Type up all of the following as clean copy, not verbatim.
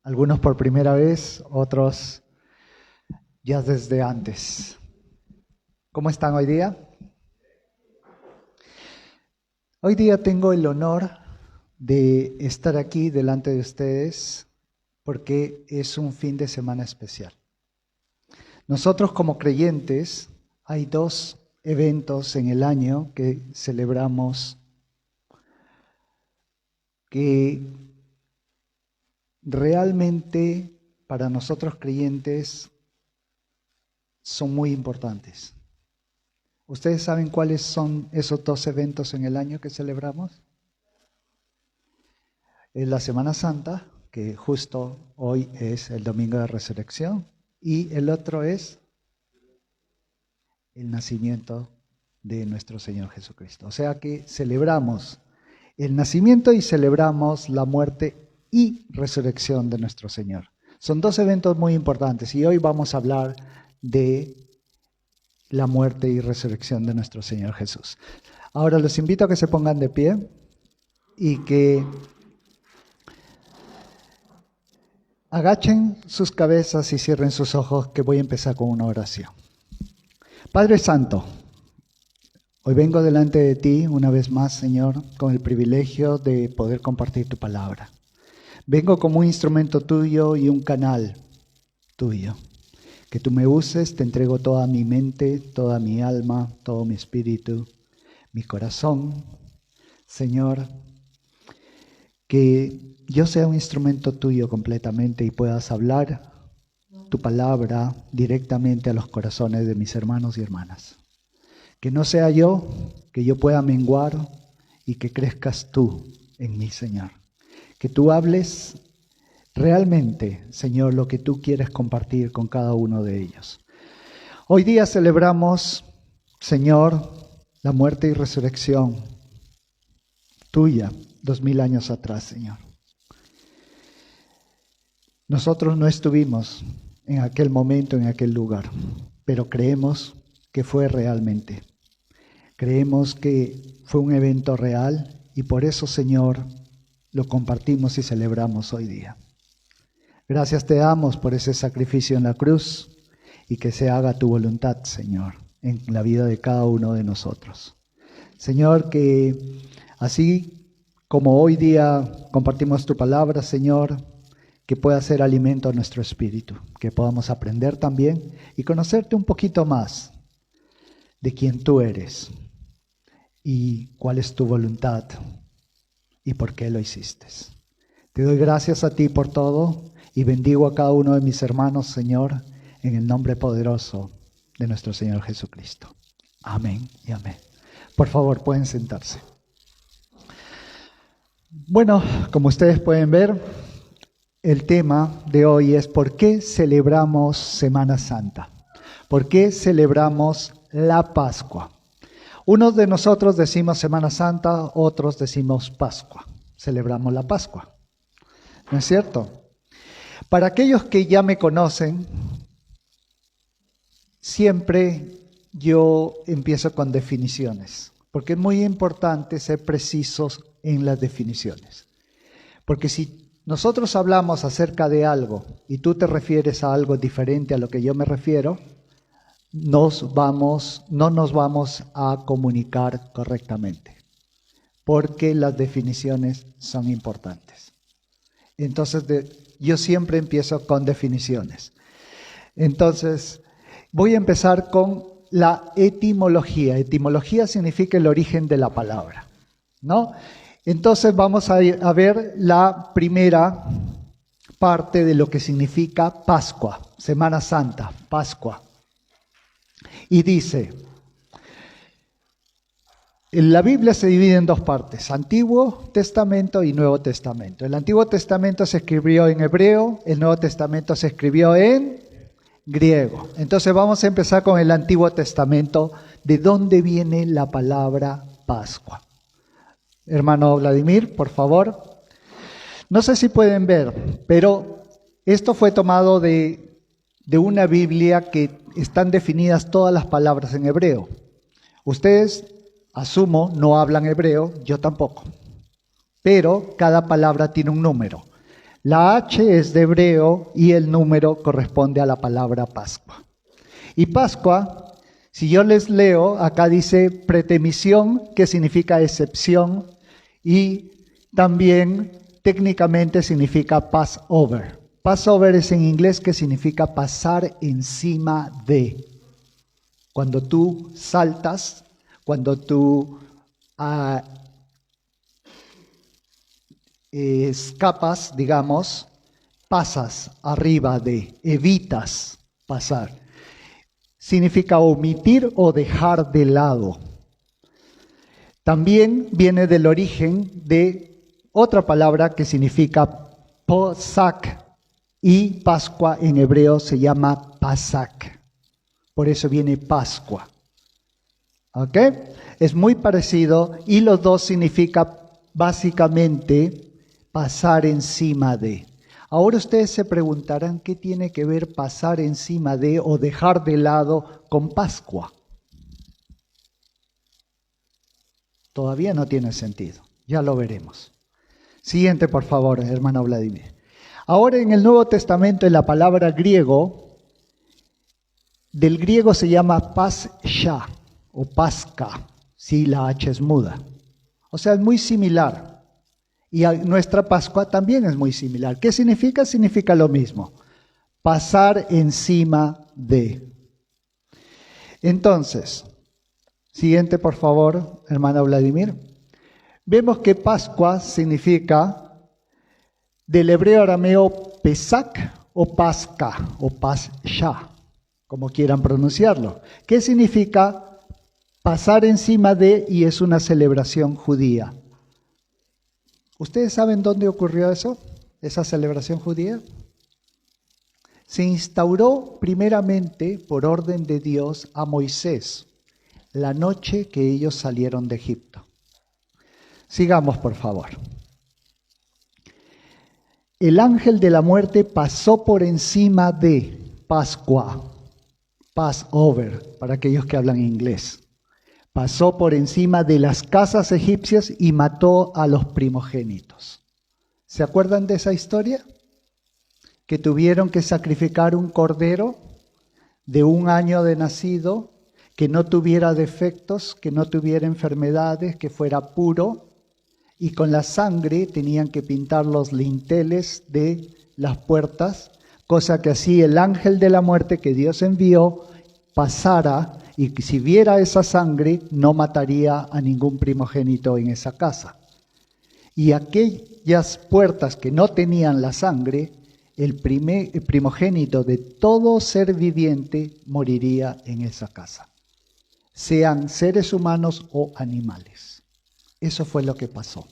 Algunos por primera vez, otros ya desde antes. ¿Cómo están hoy día? Hoy día tengo el honor de estar aquí delante de ustedes porque es un fin de semana especial. Nosotros como creyentes hay dos eventos en el año que celebramos que realmente para nosotros creyentes son muy importantes. ¿Ustedes saben cuáles son esos dos eventos en el año que celebramos? Es la Semana Santa, que justo hoy es el Domingo de Resurrección, y el otro es el nacimiento de nuestro Señor Jesucristo. O sea que celebramos el nacimiento y celebramos la muerte y resurrección de nuestro Señor. Son dos eventos muy importantes y hoy vamos a hablar de la muerte y resurrección de nuestro Señor Jesús. Ahora los invito a que se pongan de pie y que agachen sus cabezas y cierren sus ojos, que voy a empezar con una oración. Padre Santo, hoy vengo delante de ti una vez más, Señor, con el privilegio de poder compartir tu palabra. Vengo como un instrumento tuyo y un canal tuyo. Que tú me uses, te entrego toda mi mente, toda mi alma, todo mi espíritu, mi corazón. Señor, que yo sea un instrumento tuyo completamente y puedas hablar tu palabra directamente a los corazones de mis hermanos y hermanas. Que no sea yo, que yo pueda menguar y que crezcas tú en mí, Señor. Que tú hables realmente, Señor, lo que tú quieres compartir con cada uno de ellos. Hoy día celebramos, Señor, la muerte y resurrección tuya, 2000 años atrás, Señor. Nosotros no estuvimos en aquel momento, en aquel lugar, pero creemos que fue realmente. Creemos que fue un evento real y por eso, Señor, lo compartimos y celebramos hoy día. Gracias te damos por ese sacrificio en la cruz y que se haga tu voluntad, Señor, en la vida de cada uno de nosotros. Señor, que así como hoy día compartimos tu palabra, Señor, que pueda ser alimento a nuestro espíritu, que podamos aprender también y conocerte un poquito más de quién tú eres y cuál es tu voluntad y por qué lo hiciste. Te doy gracias a ti por todo y bendigo a cada uno de mis hermanos, Señor, en el nombre poderoso de nuestro Señor Jesucristo. Amén y amén. Por favor, pueden sentarse. Bueno, como ustedes pueden ver, el tema de hoy es ¿por qué celebramos Semana Santa? ¿Por qué celebramos la Pascua? Unos de nosotros decimos Semana Santa, otros decimos Pascua. Celebramos la Pascua. ¿No es cierto? Para aquellos que ya me conocen, siempre yo empiezo con definiciones, porque es muy importante ser precisos en las definiciones. Porque si nosotros hablamos acerca de algo y tú te refieres a algo diferente a lo que yo me refiero, no nos vamos a comunicar correctamente, porque las definiciones son importantes. Entonces, yo siempre empiezo con definiciones. Entonces, voy a empezar con la etimología. Etimología significa el origen de la palabra, ¿no? Entonces, vamos a ver la primera parte de lo que significa Pascua, Semana Santa, Pascua. Y dice, la Biblia se divide en dos partes, Antiguo Testamento y Nuevo Testamento. El Antiguo Testamento se escribió en hebreo, el Nuevo Testamento se escribió en griego. Entonces vamos a empezar con el Antiguo Testamento, de dónde viene la palabra Pascua. Hermano Vladimir, por favor. No sé si pueden ver, pero esto fue tomado de una Biblia que están definidas todas las palabras en hebreo. Ustedes, asumo, no hablan hebreo, yo tampoco. Pero cada palabra tiene un número. La H es de hebreo y el número corresponde a la palabra Pascua. Y Pascua, si yo les leo, acá dice pretemisión, que significa excepción, y también técnicamente significa Passover. Passover es en inglés, que significa pasar encima de. Cuando tú saltas, cuando tú escapas, digamos, pasas arriba de, evitas pasar. Significa omitir o dejar de lado. También viene del origen de otra palabra que significa Posak, y Pascua en hebreo se llama Pasak. Por eso viene Pascua. ¿Ok? Es muy parecido y los dos significa básicamente pasar encima de. Ahora ustedes se preguntarán qué tiene que ver pasar encima de o dejar de lado con Pascua. Todavía no tiene sentido. Ya lo veremos. Siguiente, por favor, hermano Vladimir. Ahora en el Nuevo Testamento, en la palabra griego, del griego se llama Pascha o Pasca, si la H es muda. O sea, es muy similar. Y nuestra Pascua también es muy similar. ¿Qué significa? Significa lo mismo. Pasar encima de. Entonces, siguiente por favor, hermana Vladimir. Vemos que Pascua significa del hebreo arameo Pesak o Pasca o Pascha, como quieran pronunciarlo. ¿Qué significa pasar encima de? Y es una celebración judía. ¿Ustedes saben dónde ocurrió eso? Esa celebración judía. Se instauró primeramente por orden de Dios a Moisés, la noche que ellos salieron de Egipto. Sigamos, por favor. El ángel de la muerte pasó por encima de Pascua, Passover, para aquellos que hablan inglés. Pasó por encima de las casas egipcias y mató a los primogénitos. ¿Se acuerdan de esa historia? Que tuvieron que sacrificar un cordero de 1 año de nacido, que no tuviera defectos, que no tuviera enfermedades, que fuera puro, y con la sangre tenían que pintar los linteles de las puertas, cosa que así el ángel de la muerte que Dios envió pasara, y si viera esa sangre no mataría a ningún primogénito en esa casa. Y aquellas puertas que no tenían la sangre, el primogénito de todo ser viviente moriría en esa casa, sean seres humanos o animales. Eso fue lo que pasó.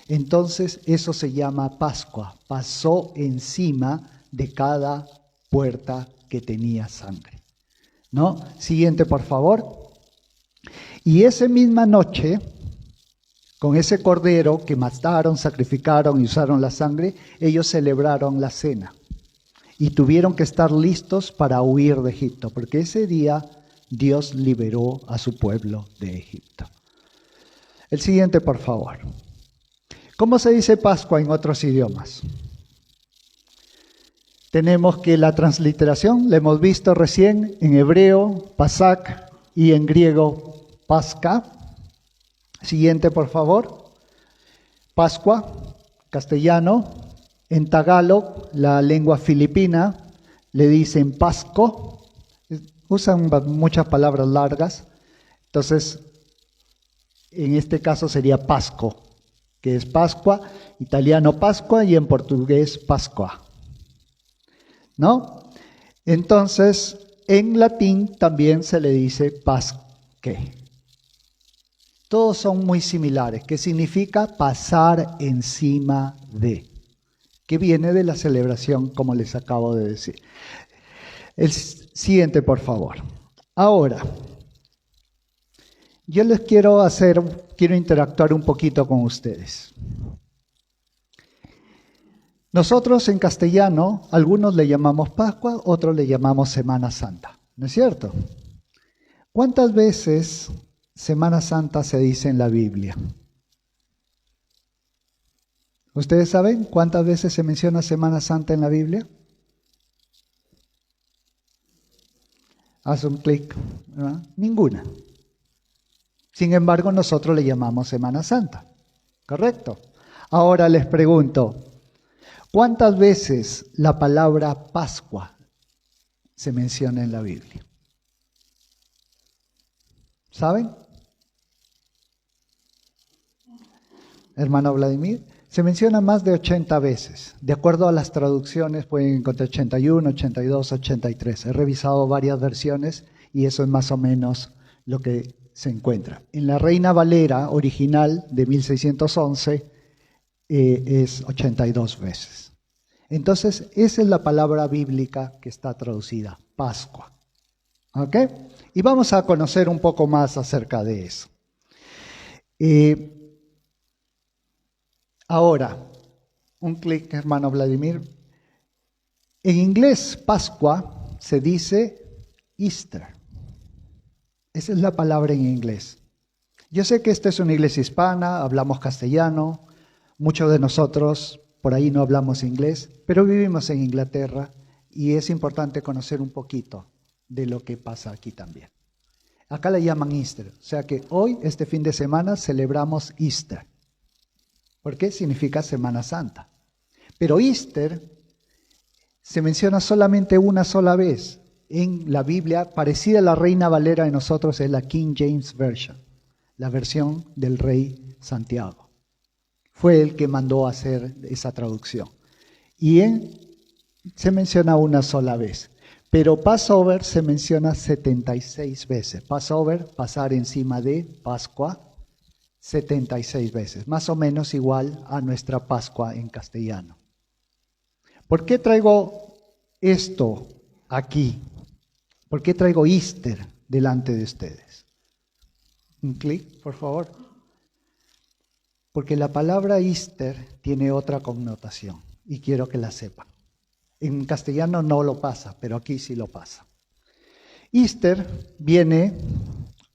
Entonces eso se llama Pascua. Pasó encima de cada puerta que tenía sangre. ¿No? Siguiente, por favor. Y esa misma noche, con ese cordero que mataron, sacrificaron y usaron la sangre, ellos celebraron la cena. Y tuvieron que estar listos para huir de Egipto, porque ese día Dios liberó a su pueblo de Egipto. El siguiente, por favor. ¿Cómo se dice Pascua en otros idiomas? Tenemos que la transliteración, la hemos visto recién, en hebreo, Pasak, y en griego, Pasca. Siguiente, por favor. Pascua, castellano. En tagalog, la lengua filipina, le dicen Pasco. Usan muchas palabras largas. Entonces, en este caso sería Pasco, que es Pascua, italiano Pascua y en portugués Pascua. ¿No? Entonces, en latín también se le dice Pasque. Todos son muy similares, que significa pasar encima de, que viene de la celebración, como les acabo de decir. El siguiente, por favor. Ahora, yo les quiero interactuar un poquito con ustedes. Nosotros en castellano, algunos le llamamos Pascua, otros le llamamos Semana Santa, ¿no es cierto? ¿Cuántas veces Semana Santa se dice en la Biblia? ¿Ustedes saben cuántas veces se menciona Semana Santa en la Biblia? Haz un clic, ¿verdad? Ninguna. Sin embargo, nosotros le llamamos Semana Santa, ¿correcto? Ahora les pregunto, ¿cuántas veces la palabra Pascua se menciona en la Biblia? ¿Saben? Hermano Vladimir, se menciona más de 80 veces. De acuerdo a las traducciones pueden encontrar 81, 82, 83. He revisado varias versiones y eso es más o menos lo que se encuentra. En la Reina Valera original de 1611 es 82 veces. Entonces, esa es la palabra bíblica que está traducida, Pascua. ¿Ok? Y vamos a conocer un poco más acerca de eso. Ahora, un clic, hermano Vladimir. En inglés, Pascua se dice Easter. Esa es la palabra en inglés. Yo sé que esta es una iglesia hispana, hablamos castellano, muchos de nosotros por ahí no hablamos inglés, pero vivimos en Inglaterra y es importante conocer un poquito de lo que pasa aquí también. Acá le llaman Easter, o sea que hoy, este fin de semana, celebramos Easter. ¿Por qué? Significa Semana Santa. Pero Easter se menciona solamente una sola vez en la Biblia, parecida a la Reina Valera de nosotros, es la King James Version, la versión del rey Santiago. Fue el que mandó a hacer esa traducción. Y se menciona una sola vez. Pero Passover se menciona 76 veces. Passover, pasar encima de Pascua, 76 veces, más o menos igual a nuestra Pascua en castellano. ¿Por qué traigo esto aquí? ¿Por qué traigo Easter delante de ustedes? Un clic, por favor. Porque la palabra Easter tiene otra connotación y quiero que la sepan. En castellano no lo pasa, pero aquí sí lo pasa. Easter viene,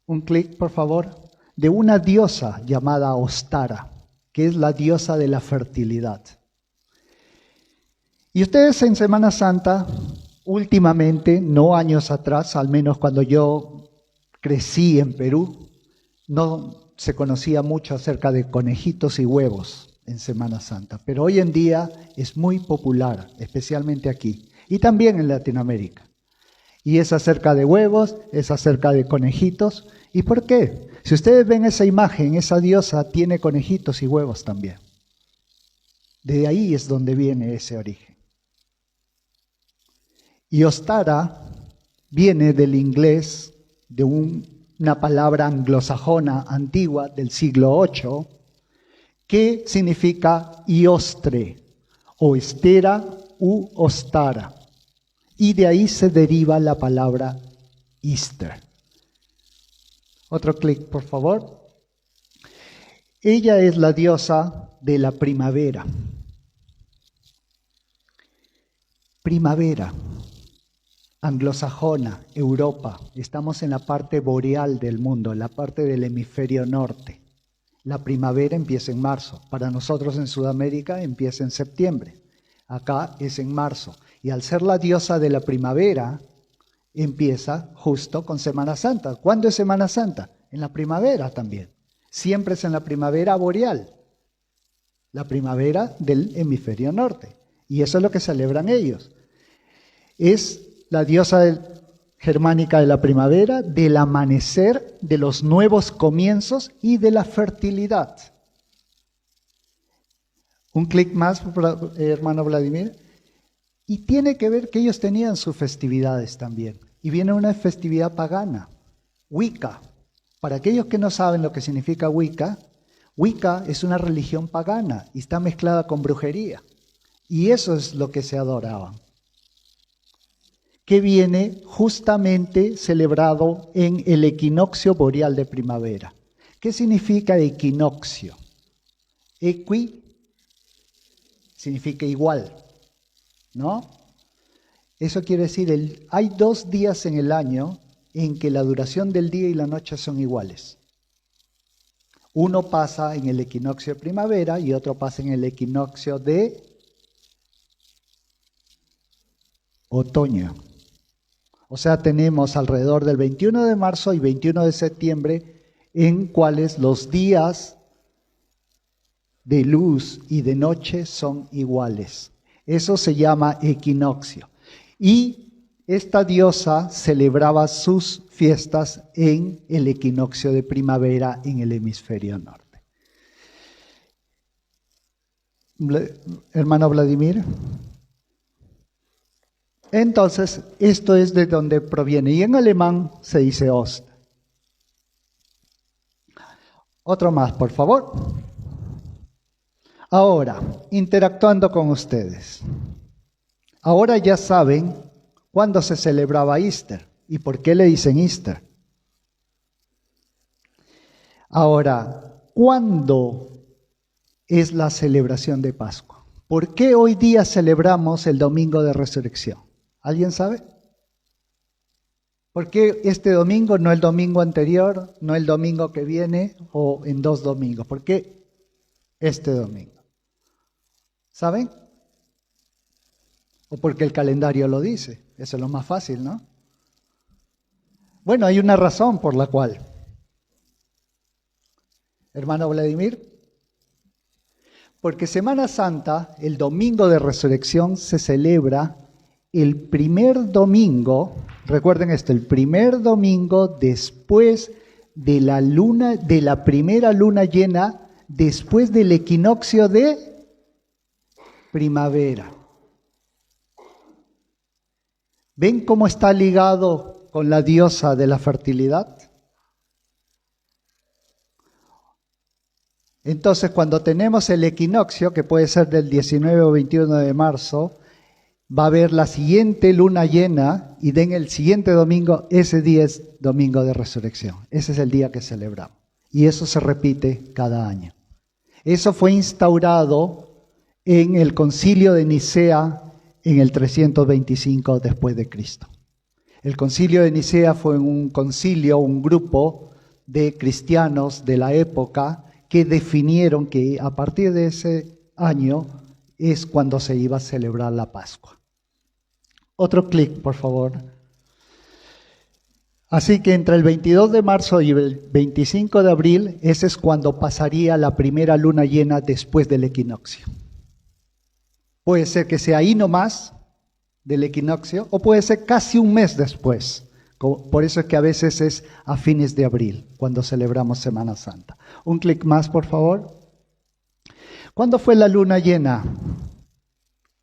un clic, por favor, de una diosa llamada Ostara, que es la diosa de la fertilidad. Y ustedes en Semana Santa, últimamente, no años atrás, al menos cuando yo crecí en Perú, no se conocía mucho acerca de conejitos y huevos en Semana Santa, pero hoy en día es muy popular, especialmente aquí y también en Latinoamérica. Y es acerca de huevos, es acerca de conejitos. ¿Y por qué? Si ustedes ven esa imagen, esa diosa tiene conejitos y huevos también. De ahí es donde viene ese origen. Y Ostara viene del inglés, de una palabra anglosajona antigua del siglo VIII, que significa iostre, o estera u ostara. Y de ahí se deriva la palabra Easter. Otro clic, por favor. Ella es la diosa de la primavera. Primavera, anglosajona, Europa. Estamos en la parte boreal del mundo, en la parte del hemisferio norte. La primavera empieza en marzo. Para nosotros en Sudamérica empieza en septiembre. Acá es en marzo. Y al ser la diosa de la primavera, empieza justo con Semana Santa. ¿Cuándo es Semana Santa? En la primavera también. Siempre es en la primavera boreal. La primavera del hemisferio norte. Y eso es lo que celebran ellos. Es la diosa germánica de la primavera, del amanecer, de los nuevos comienzos y de la fertilidad. Un clic más, hermano Vladimir. Y tiene que ver que ellos tenían sus festividades también. Y viene una festividad pagana, Wicca. Para aquellos que no saben lo que significa Wicca, Wicca es una religión pagana y está mezclada con brujería. Y eso es lo que se adoraban. Que viene justamente celebrado en el equinoccio boreal de primavera. ¿Qué significa equinoccio? Equi significa igual, ¿no? Eso quiere decir, hay 2 días en el año en que la duración del día y la noche son iguales. Uno pasa en el equinoccio de primavera y otro pasa en el equinoccio de otoño. O sea, tenemos alrededor del 21 de marzo y 21 de septiembre en cuales los días de luz y de noche son iguales. Eso se llama equinoccio. Y esta diosa celebraba sus fiestas en el equinoccio de primavera en el hemisferio norte. Hermano Vladimir. Entonces, esto es de donde proviene. Y en alemán se dice Ost. Otro más, por favor. Ahora, interactuando con ustedes. Ahora ya saben cuándo se celebraba Easter y por qué le dicen Easter. Ahora, ¿cuándo es la celebración de Pascua? ¿Por qué hoy día celebramos el Domingo de Resurrección? ¿Alguien sabe? ¿Por qué este domingo, no el domingo anterior, no el domingo que viene o en 2 domingos? ¿Por qué este domingo? ¿Saben? O porque el calendario lo dice. Eso es lo más fácil, ¿no? Bueno, hay una razón por la cual. Hermano Vladimir. Porque Semana Santa, el Domingo de Resurrección, se celebra el primer domingo, recuerden esto, el primer domingo después de la primera luna llena, después del equinoccio de primavera. ¿Ven cómo está ligado con la diosa de la fertilidad? Entonces, cuando tenemos el equinoccio, que puede ser del 19 o 21 de marzo, va a haber la siguiente luna llena y en el siguiente domingo, ese día es Domingo de Resurrección. Ese es el día que celebramos. Y eso se repite cada año. Eso fue instaurado en el Concilio de Nicea en el 325 después de Cristo. El Concilio de Nicea fue un concilio, un grupo de cristianos de la época que definieron que a partir de ese año es cuando se iba a celebrar la Pascua. Otro clic, por favor. Así que entre el 22 de marzo y el 25 de abril, ese es cuando pasaría la primera luna llena después del equinoccio. Puede ser que sea ahí nomás del equinoccio, o puede ser casi un mes después. Por eso es que a veces es a fines de abril, cuando celebramos Semana Santa. Un clic más, por favor. ¿Cuándo fue la luna llena?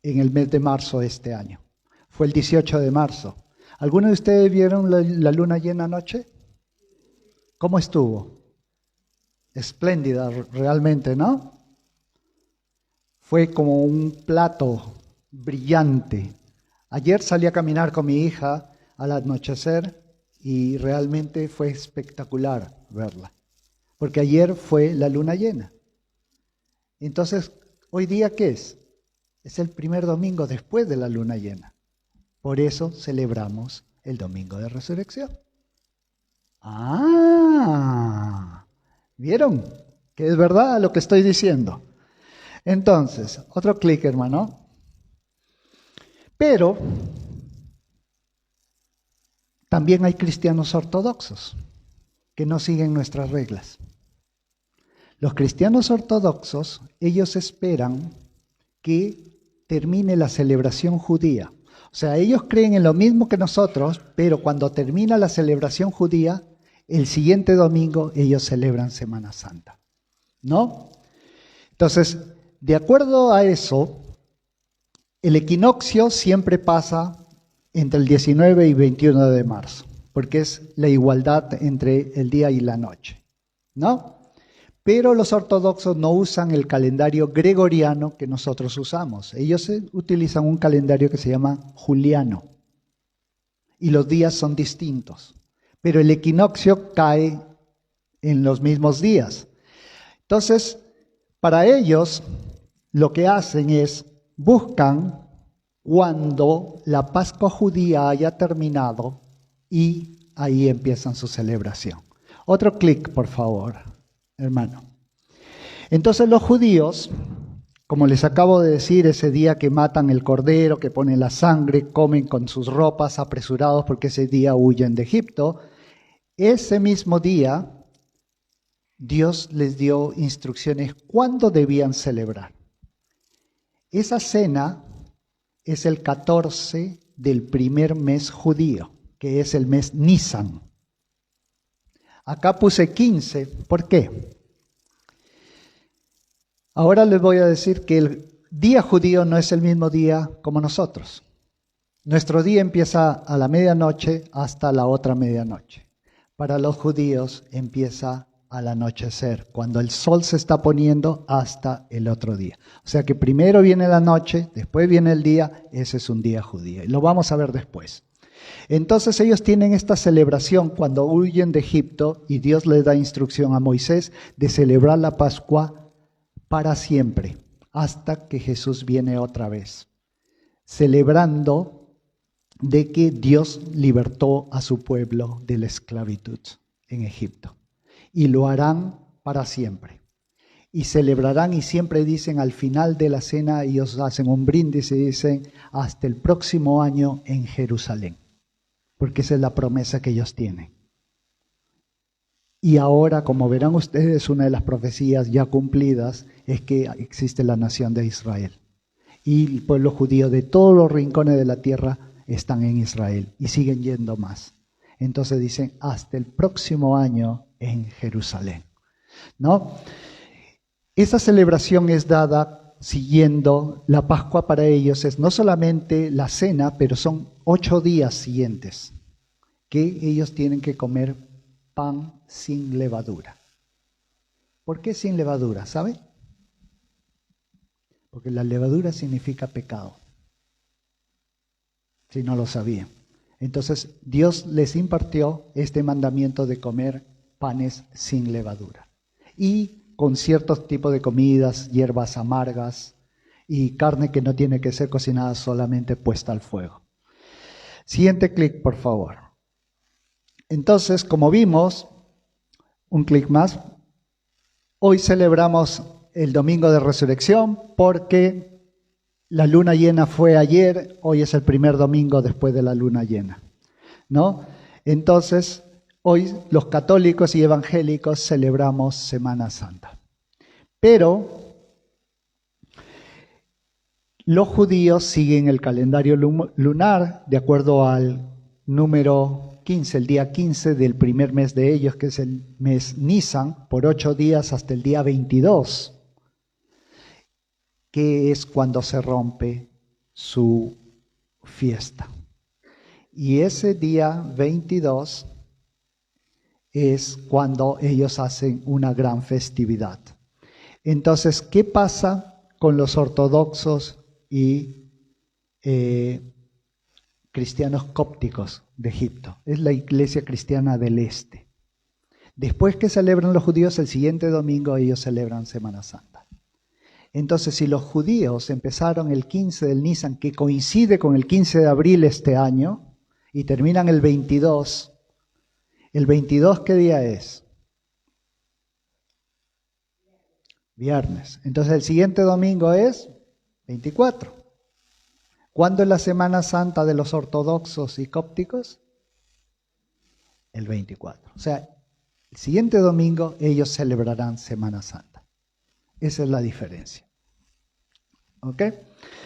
En el mes de marzo de este año. Fue el 18 de marzo. ¿Alguno de ustedes vieron la luna llena anoche? ¿Cómo estuvo? Espléndida realmente, ¿no? Fue como un plato brillante. Ayer salí a caminar con mi hija al anochecer y realmente fue espectacular verla. Porque ayer fue la luna llena. Entonces, ¿hoy día qué es? Es el primer domingo después de la luna llena. Por eso celebramos el Domingo de Resurrección. ¿Vieron? Que es verdad lo que estoy diciendo. Entonces, otro clic, hermano. Pero también hay cristianos ortodoxos que no siguen nuestras reglas. Los cristianos ortodoxos, ellos esperan que termine la celebración judía. O sea, ellos creen en lo mismo que nosotros, pero cuando termina la celebración judía, el siguiente domingo ellos celebran Semana Santa. ¿No? Entonces, de acuerdo a eso, el equinoccio siempre pasa entre el 19 y 21 de marzo, porque es la igualdad entre el día y la noche. ¿No? Pero los ortodoxos no usan el calendario gregoriano que nosotros usamos. Ellos utilizan un calendario que se llama juliano. Y los días son distintos. Pero el equinoccio cae en los mismos días. Entonces, para ellos, lo que hacen es, buscan cuando la Pascua judía haya terminado y ahí empiezan su celebración. Otro clic, por favor. hermano. Entonces los judíos, como les acabo de decir, ese día que matan el cordero, que ponen la sangre, comen con sus ropas apresurados porque ese día huyen de Egipto, ese mismo día Dios les dio instrucciones cuándo debían celebrar. Esa cena es el 14 del primer mes judío, que es el mes Nisan. Acá puse 15, ¿por qué? Ahora les voy a decir que el día judío no es el mismo día como nosotros. Nuestro día empieza a la medianoche hasta la otra medianoche. Para los judíos empieza al anochecer, cuando el sol se está poniendo hasta el otro día. O sea que primero viene la noche, después viene el día, ese es un día judío. Y lo vamos a ver después. Entonces ellos tienen esta celebración cuando huyen de Egipto y Dios les da instrucción a Moisés de celebrar la Pascua para siempre, hasta que Jesús viene otra vez, celebrando de que Dios libertó a su pueblo de la esclavitud en Egipto. Y lo harán para siempre. Y celebrarán y siempre dicen al final de la cena, ellos hacen un brindis y dicen hasta el próximo año en Jerusalén. Porque esa es la promesa que ellos tienen. Y ahora, como verán ustedes, una de las profecías ya cumplidas es que existe la nación de Israel. Y el pueblo judío de todos los rincones de la tierra están en Israel y siguen yendo más. Entonces dicen hasta el próximo año en Jerusalén, ¿no? Esa celebración es dada siguiendo la Pascua para ellos, es no solamente la cena, pero son 8 días siguientes que ellos tienen que comer pan sin levadura. ¿Por qué sin levadura? ¿Sabe? Porque la levadura significa pecado, si no lo sabían. Entonces Dios les impartió este mandamiento de comer panes sin levadura y con ciertos tipos de comidas, hierbas amargas y carne que no tiene que ser cocinada, solamente puesta al fuego. Siguiente clic, por favor. Entonces, como vimos, un clic más, hoy celebramos el Domingo de Resurrección porque la luna llena fue ayer, hoy es el primer domingo después de la luna llena, ¿no? Entonces, hoy los católicos y evangélicos celebramos Semana Santa. Pero los judíos siguen el calendario lunar de acuerdo al número 15, el día 15 del primer mes de ellos, que es el mes Nisan, por 8 días hasta el día 22. Que es cuando se rompe su fiesta. Y ese día 22 es cuando ellos hacen una gran festividad. Entonces, ¿qué pasa con los ortodoxos y cristianos cópticos de Egipto? Es la iglesia cristiana del este. Después que celebran los judíos, el siguiente domingo ellos celebran Semana Santa. Entonces, si los judíos empezaron el 15 del Nisan, que coincide con el 15 de abril este año, y terminan el 22 ¿qué día es? Viernes. Entonces, el siguiente domingo es 24. ¿Cuándo es la Semana Santa de los ortodoxos y cópticos? El 24. O sea, el siguiente domingo ellos celebrarán Semana Santa. Esa es la diferencia. ¿Ok?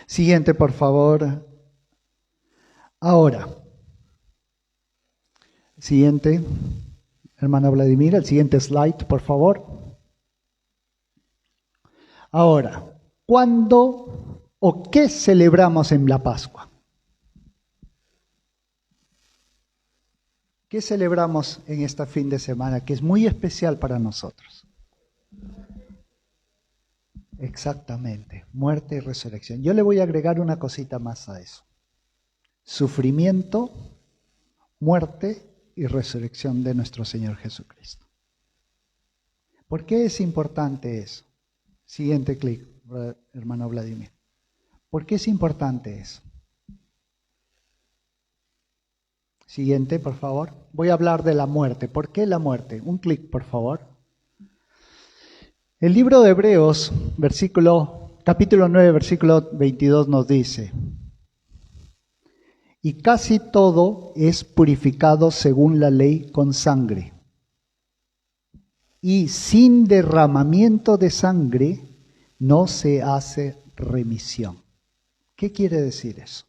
Siguiente, por favor. Ahora, siguiente, hermano Vladimir, el siguiente slide, por favor. Ahora, ¿cuándo o qué celebramos en la Pascua? ¿Qué celebramos en este fin de semana que es muy especial para nosotros? Exactamente, muerte y resurrección. Yo le voy a agregar una cosita más a eso. Sufrimiento, muerte y resurrección de nuestro Señor Jesucristo. ¿Por qué es importante eso? Siguiente clic, hermano Vladimir. ¿Por qué es importante eso? Siguiente, por favor. Voy a hablar de la muerte. ¿Por qué la muerte? Un clic, por favor. El libro de Hebreos, capítulo 9, versículo 22 nos dice: y casi todo es purificado según la ley con sangre. Y sin derramamiento de sangre no se hace remisión. ¿Qué quiere decir eso?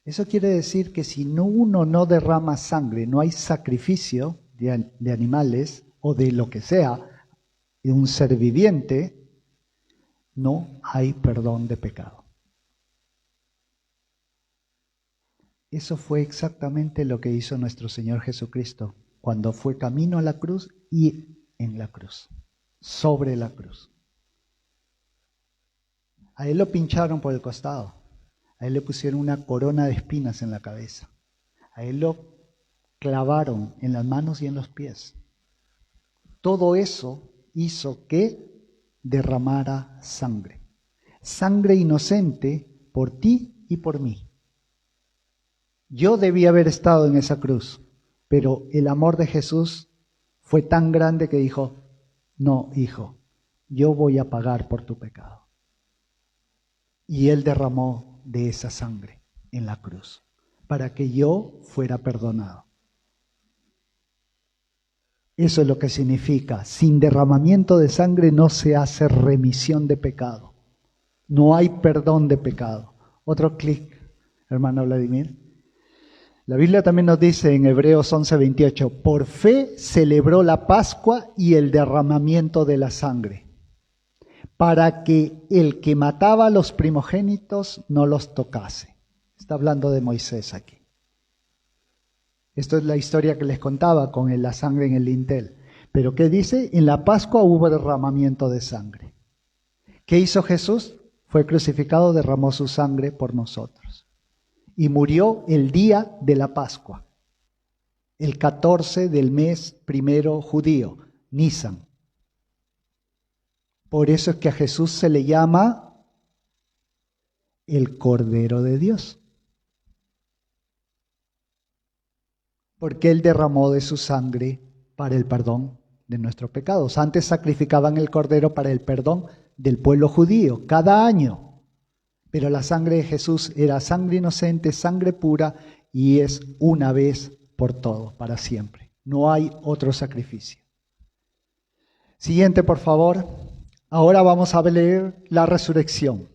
Eso quiere decir que si uno no derrama sangre, no hay sacrificio de animales o de lo que sea, de un ser viviente, no hay perdón de pecado. Eso fue exactamente lo que hizo nuestro Señor Jesucristo cuando fue camino a la cruz y en la cruz, sobre la cruz. A él lo pincharon por el costado, a él le pusieron una corona de espinas en la cabeza, a él lo clavaron en las manos y en los pies. Todo eso hizo que derramara sangre, sangre inocente por ti y por mí. Yo debía haber estado en esa cruz, pero el amor de Jesús fue tan grande que dijo: no, hijo, yo voy a pagar por tu pecado. Y Él derramó de esa sangre en la cruz, para que yo fuera perdonado. Eso es lo que significa: sin derramamiento de sangre no se hace remisión de pecado. No hay perdón de pecado. Otro clic, hermano Vladimir. La Biblia también nos dice en Hebreos 11:28, por fe celebró la Pascua y el derramamiento de la sangre, para que el que mataba a los primogénitos no los tocase. Está hablando de Moisés aquí. Esto es la historia que les contaba con la sangre en el dintel. Pero ¿qué dice? En la Pascua hubo derramamiento de sangre. ¿Qué hizo Jesús? Fue crucificado, derramó su sangre por nosotros. Y murió el día de la Pascua, el 14 del mes primero judío, Nisan. Por eso es que a Jesús se le llama el Cordero de Dios. Porque Él derramó de su sangre para el perdón de nuestros pecados. Antes sacrificaban el Cordero para el perdón del pueblo judío, cada año. Pero la sangre de Jesús era sangre inocente, sangre pura, y es una vez por todo, para siempre. No hay otro sacrificio. Siguiente, por favor. Ahora vamos a leer la resurrección.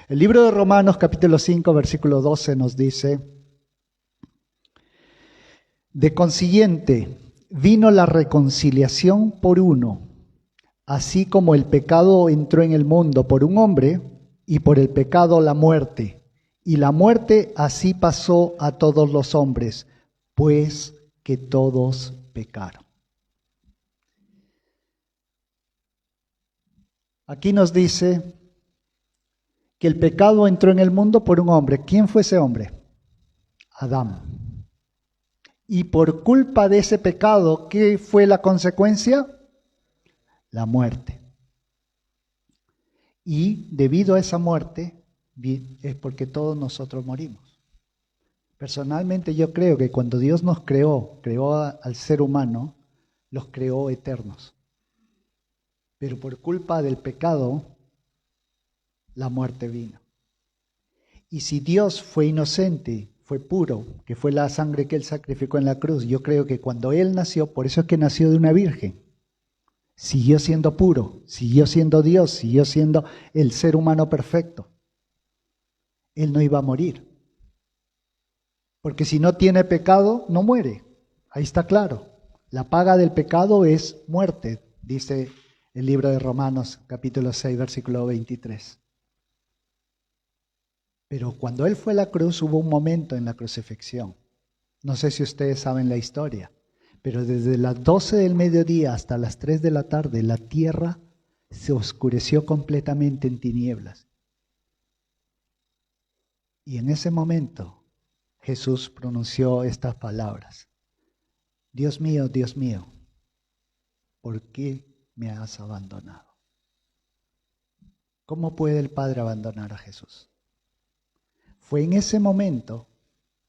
El libro de Romanos, capítulo 5, versículo 12, nos dice: de consiguiente, vino la reconciliación por uno, así como el pecado entró en el mundo por un hombre, y por el pecado la muerte. Y la muerte así pasó a todos los hombres, pues que todos pecaron. Aquí nos dice que el pecado entró en el mundo por un hombre. ¿Quién fue ese hombre? Adán. Y por culpa de ese pecado, ¿qué fue la consecuencia? La muerte. Y debido a esa muerte es porque todos nosotros morimos. Personalmente yo creo que cuando Dios nos creó al ser humano, los creó eternos. Pero por culpa del pecado, la muerte vino. Y si Dios fue inocente, fue puro, que fue la sangre que Él sacrificó en la cruz, yo creo que cuando Él nació, por eso es que nació de una virgen, siguió siendo puro, siguió siendo Dios, siguió siendo el ser humano perfecto. Él no iba a morir. Porque si no tiene pecado, no muere. Ahí está claro. La paga del pecado es muerte, dice el libro de Romanos, capítulo 6, versículo 23. Pero cuando Él fue a la cruz, hubo un momento en la crucifixión. No sé si ustedes saben la historia. Pero desde las 12 del mediodía hasta las 3 de la tarde, la tierra se oscureció completamente en tinieblas. Y en ese momento Jesús pronunció estas palabras: Dios mío, ¿por qué me has abandonado? ¿Cómo puede el Padre abandonar a Jesús? Fue en ese momento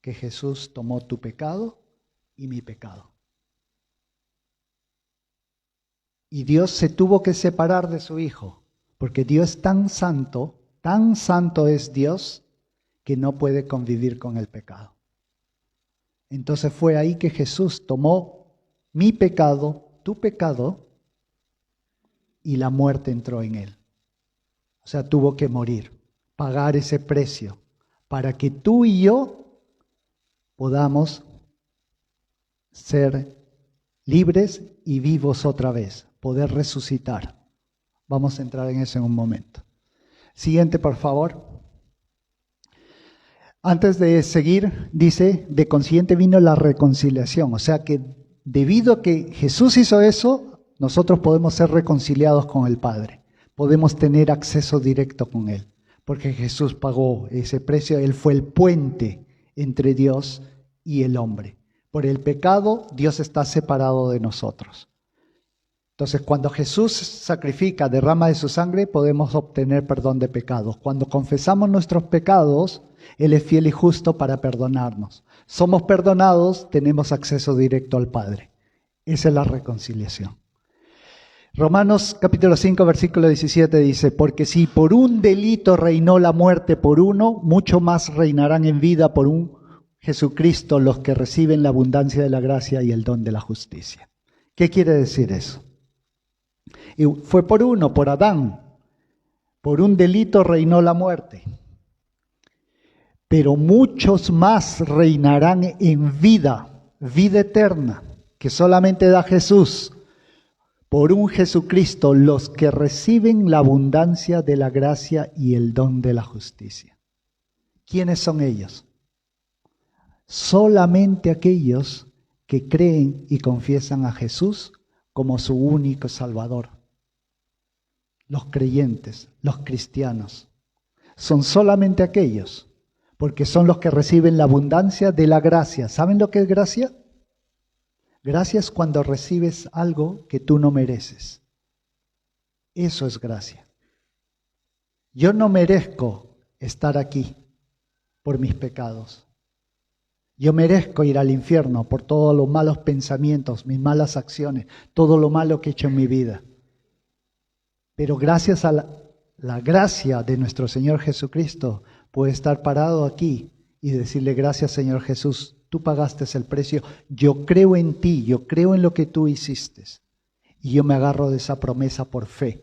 que Jesús tomó tu pecado y mi pecado. Y Dios se tuvo que separar de su Hijo, porque Dios es tan santo es Dios, que no puede convivir con el pecado. Entonces fue ahí que Jesús tomó mi pecado, tu pecado, y la muerte entró en él. O sea, tuvo que morir, pagar ese precio, para que tú y yo podamos ser libres y vivos otra vez, poder resucitar. Vamos a entrar en eso en un momento. Siguiente, por favor. Antes de seguir, dice, de consiguiente vino la reconciliación. O sea que debido a que Jesús hizo eso, nosotros podemos ser reconciliados con el Padre. Podemos tener acceso directo con Él. Porque Jesús pagó ese precio. Él fue el puente entre Dios y el hombre. Por el pecado, Dios está separado de nosotros. Entonces, cuando Jesús sacrifica, derrama de su sangre, podemos obtener perdón de pecados. Cuando confesamos nuestros pecados, Él es fiel y justo para perdonarnos. Somos perdonados, tenemos acceso directo al Padre. Esa es la reconciliación. Romanos capítulo 5, versículo 17 dice, porque si por un delito reinó la muerte por uno, mucho más reinarán en vida por un Jesucristo los que reciben la abundancia de la gracia y el don de la justicia. ¿Qué quiere decir eso? Y fue por uno, por Adán. Por un delito reinó la muerte. Pero muchos más reinarán en vida, vida eterna, que solamente da Jesús. Por un Jesucristo, los que reciben la abundancia de la gracia y el don de la justicia. ¿Quiénes son ellos? Solamente aquellos que creen y confiesan a Jesús como su único Salvador. Los creyentes, los cristianos, son solamente aquellos, porque son los que reciben la abundancia de la gracia. ¿Saben lo que es gracia? Gracia es cuando recibes algo que tú no mereces. Eso es gracia. Yo no merezco estar aquí por mis pecados. Yo merezco ir al infierno por todos los malos pensamientos, mis malas acciones, todo lo malo que he hecho en mi vida. Pero gracias a la gracia de nuestro Señor Jesucristo, puedo estar parado aquí y decirle gracias Señor Jesús, tú pagaste el precio, yo creo en ti, yo creo en lo que tú hiciste y yo me agarro de esa promesa por fe.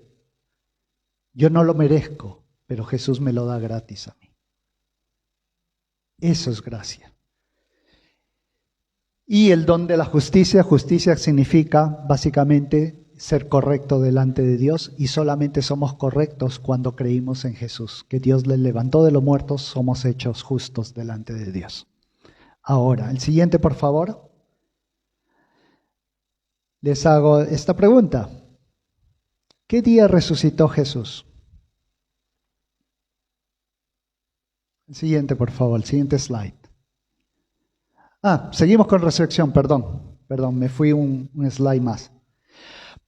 Yo no lo merezco, pero Jesús me lo da gratis a mí. Eso es gracia. Y el don de la justicia, justicia significa básicamente ser correcto delante de Dios y solamente somos correctos cuando creímos en Jesús, que Dios le levantó de los muertos, somos hechos justos delante de Dios. Ahora, el siguiente por favor. Les hago esta pregunta. ¿Qué día resucitó Jesús? El siguiente por favor, el siguiente slide. Seguimos con resurrección, perdón, me fui un slide más.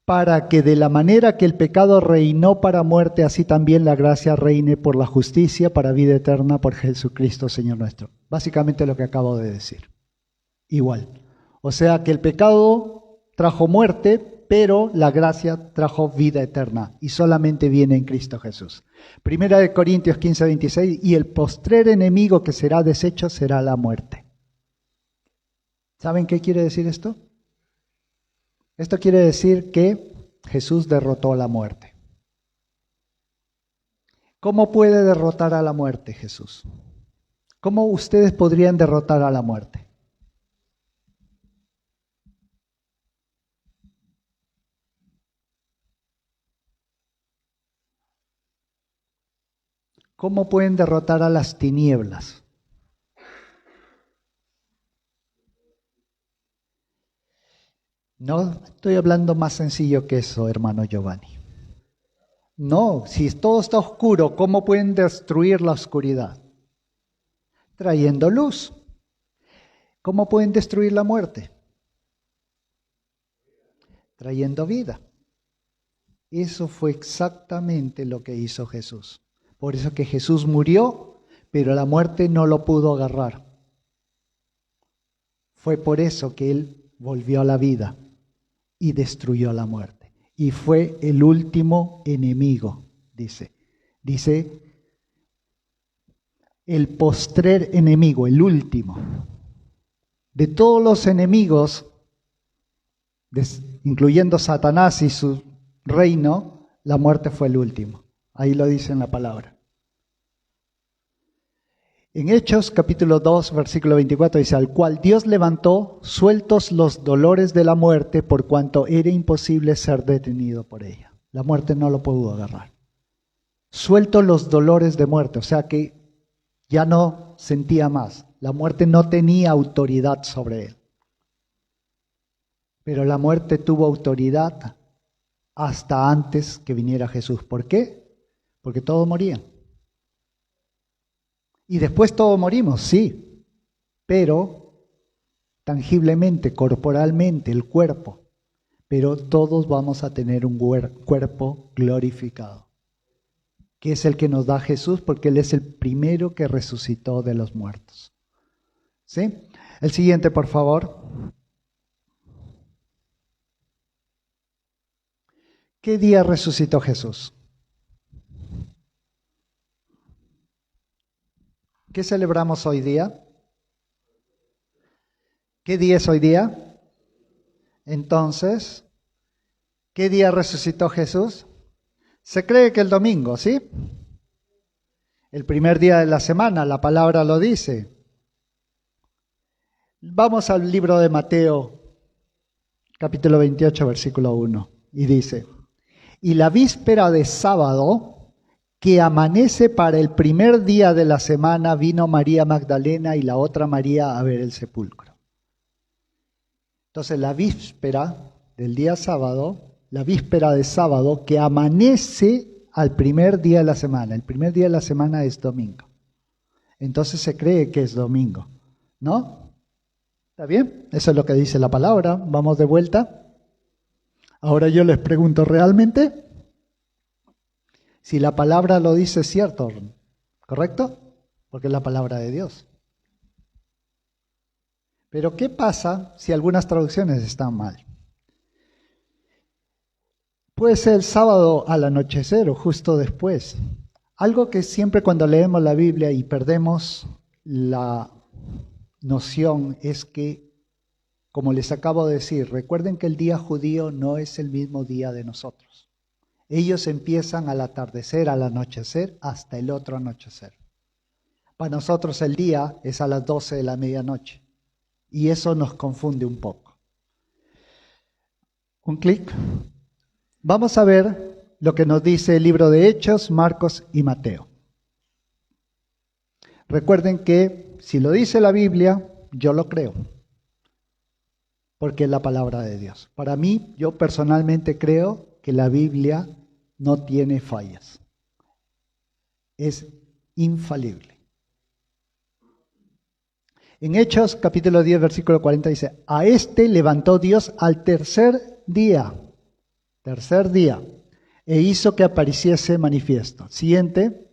Para que de la manera que el pecado reinó para muerte, así también la gracia reine por la justicia para vida eterna por Jesucristo Señor nuestro. Básicamente lo que acabo de decir. Igual. O sea que el pecado trajo muerte, pero la gracia trajo vida eterna y solamente viene en Cristo Jesús. Primera de Corintios 15, 26, y el postrer enemigo que será deshecho será la muerte. ¿Saben qué quiere decir esto? Esto quiere decir que Jesús derrotó a la muerte. ¿Cómo puede derrotar a la muerte Jesús? ¿Cómo ustedes podrían derrotar a la muerte? ¿Cómo pueden derrotar a las tinieblas? No estoy hablando más sencillo que eso, hermano Giovanni. No, si todo está oscuro, ¿cómo pueden destruir la oscuridad? Trayendo luz. ¿Cómo pueden destruir la muerte? Trayendo vida. Eso fue exactamente lo que hizo Jesús. Por eso que Jesús murió, pero la muerte no lo pudo agarrar. Fue por eso que Él volvió a la vida y destruyó la muerte. y fue el último enemigo, dice. Dice, el postrer enemigo, el último. De todos los enemigos, incluyendo Satanás y su reino, la muerte fue el último. Ahí lo dice en la palabra. En Hechos capítulo 2, versículo 24 dice, al cual Dios levantó sueltos los dolores de la muerte por cuanto era imposible ser detenido por ella. La muerte no lo pudo agarrar. Sueltos los dolores de muerte, o sea que ya no sentía más. La muerte no tenía autoridad sobre él. Pero la muerte tuvo autoridad hasta antes que viniera Jesús. ¿Por qué? Porque todos morían. Y después todos morimos, sí, pero tangiblemente, corporalmente, el cuerpo. Pero todos vamos a tener un cuerpo glorificado, que es el que nos da Jesús, porque Él es el primero que resucitó de los muertos. ¿Sí? El siguiente, por favor. ¿Qué día resucitó Jesús? ¿Qué celebramos hoy día? ¿Qué día es hoy día? Entonces, ¿qué día resucitó Jesús? Se cree que el domingo, ¿sí? El primer día de la semana, la palabra lo dice. Vamos al libro de Mateo, capítulo 28, versículo 1, y dice, y la víspera de sábado, que amanece para el primer día de la semana, vino María Magdalena y la otra María a ver el sepulcro. Entonces la víspera del día sábado, la víspera de sábado, que amanece al primer día de la semana. El primer día de la semana es domingo. Entonces se cree que es domingo, ¿no? ¿Está bien? Eso es lo que dice la palabra. Vamos de vuelta. Ahora yo les pregunto, ¿realmente? Si la palabra lo dice, es cierto, ¿correcto? Porque es la palabra de Dios. Pero ¿qué pasa si algunas traducciones están mal? Puede ser el sábado al anochecer o justo después. Algo que siempre cuando leemos la Biblia y perdemos la noción es que, como les acabo de decir, recuerden que el día judío no es el mismo día de nosotros. Ellos empiezan al atardecer, al anochecer, hasta el otro anochecer. Para nosotros el día es a las 12 de la medianoche. Y eso nos confunde un poco. Un clic. Vamos a ver lo que nos dice el libro de Hechos, Marcos y Mateo. Recuerden que si lo dice la Biblia, yo lo creo. Porque es la palabra de Dios. Para mí, yo personalmente creo que la Biblia no tiene fallas. Es infalible. En Hechos, capítulo 10, versículo 40 dice, a este levantó Dios al tercer día, e hizo que apareciese manifiesto. Siguiente.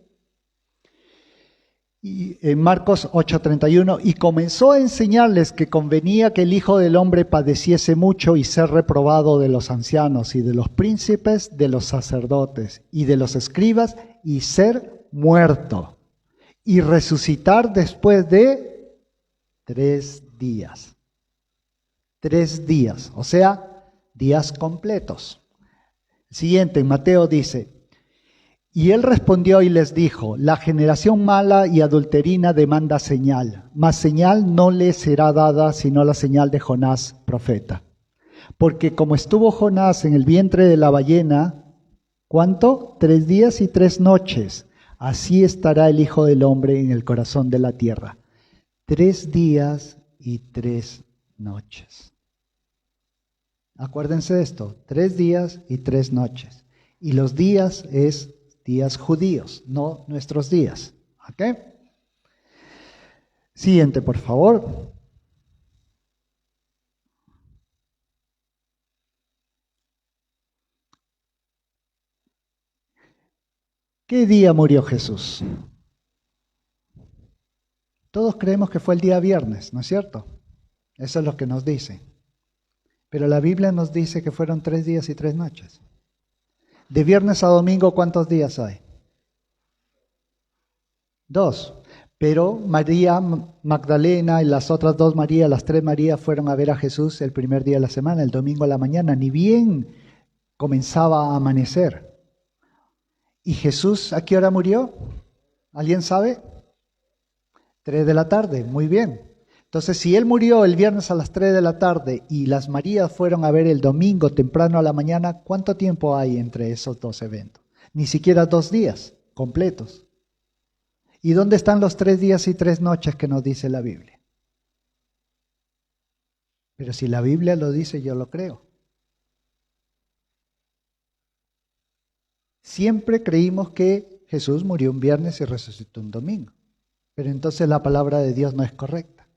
Y en Marcos 8:31, y comenzó a enseñarles que convenía que el Hijo del Hombre padeciese mucho y ser reprobado de los ancianos y de los príncipes, de los sacerdotes y de los escribas, y ser muerto, y resucitar después de 3 días. 3 días, o sea, días completos. Siguiente, en Mateo dice, y él respondió y les dijo, la generación mala y adulterina demanda señal, mas señal no le será dada sino la señal de Jonás, profeta. Porque como estuvo Jonás en el vientre de la ballena, ¿cuánto? 3 días y 3 noches. Así estará el Hijo del Hombre en el corazón de la tierra. 3 días y 3 noches. Acuérdense de esto, 3 días y 3 noches. Y los días es días judíos, no nuestros días. ¿Ok? Siguiente, por favor. ¿Qué día murió Jesús? Todos creemos que fue el día viernes, ¿no es cierto? Eso es lo que nos dice. Pero la Biblia nos dice que fueron 3 días y 3 noches. De viernes a domingo, ¿cuántos días hay? 2. Pero María Magdalena y las otras 2 Marías, las 3 Marías, fueron a ver a Jesús el primer día de la semana, el domingo a la mañana, ni bien comenzaba a amanecer. ¿Y Jesús a qué hora murió? ¿Alguien sabe? 3 de la tarde, muy bien. Entonces, si Él murió el viernes a las 3 de la tarde y las Marías fueron a ver el domingo temprano a la mañana, ¿cuánto tiempo hay entre esos 2 eventos? Ni siquiera 2 días completos. ¿Y dónde están los 3 días y 3 noches que nos dice la Biblia? Pero si la Biblia lo dice, yo lo creo. Siempre creímos que Jesús murió un viernes y resucitó un domingo. Pero entonces la palabra de Dios no es correcta.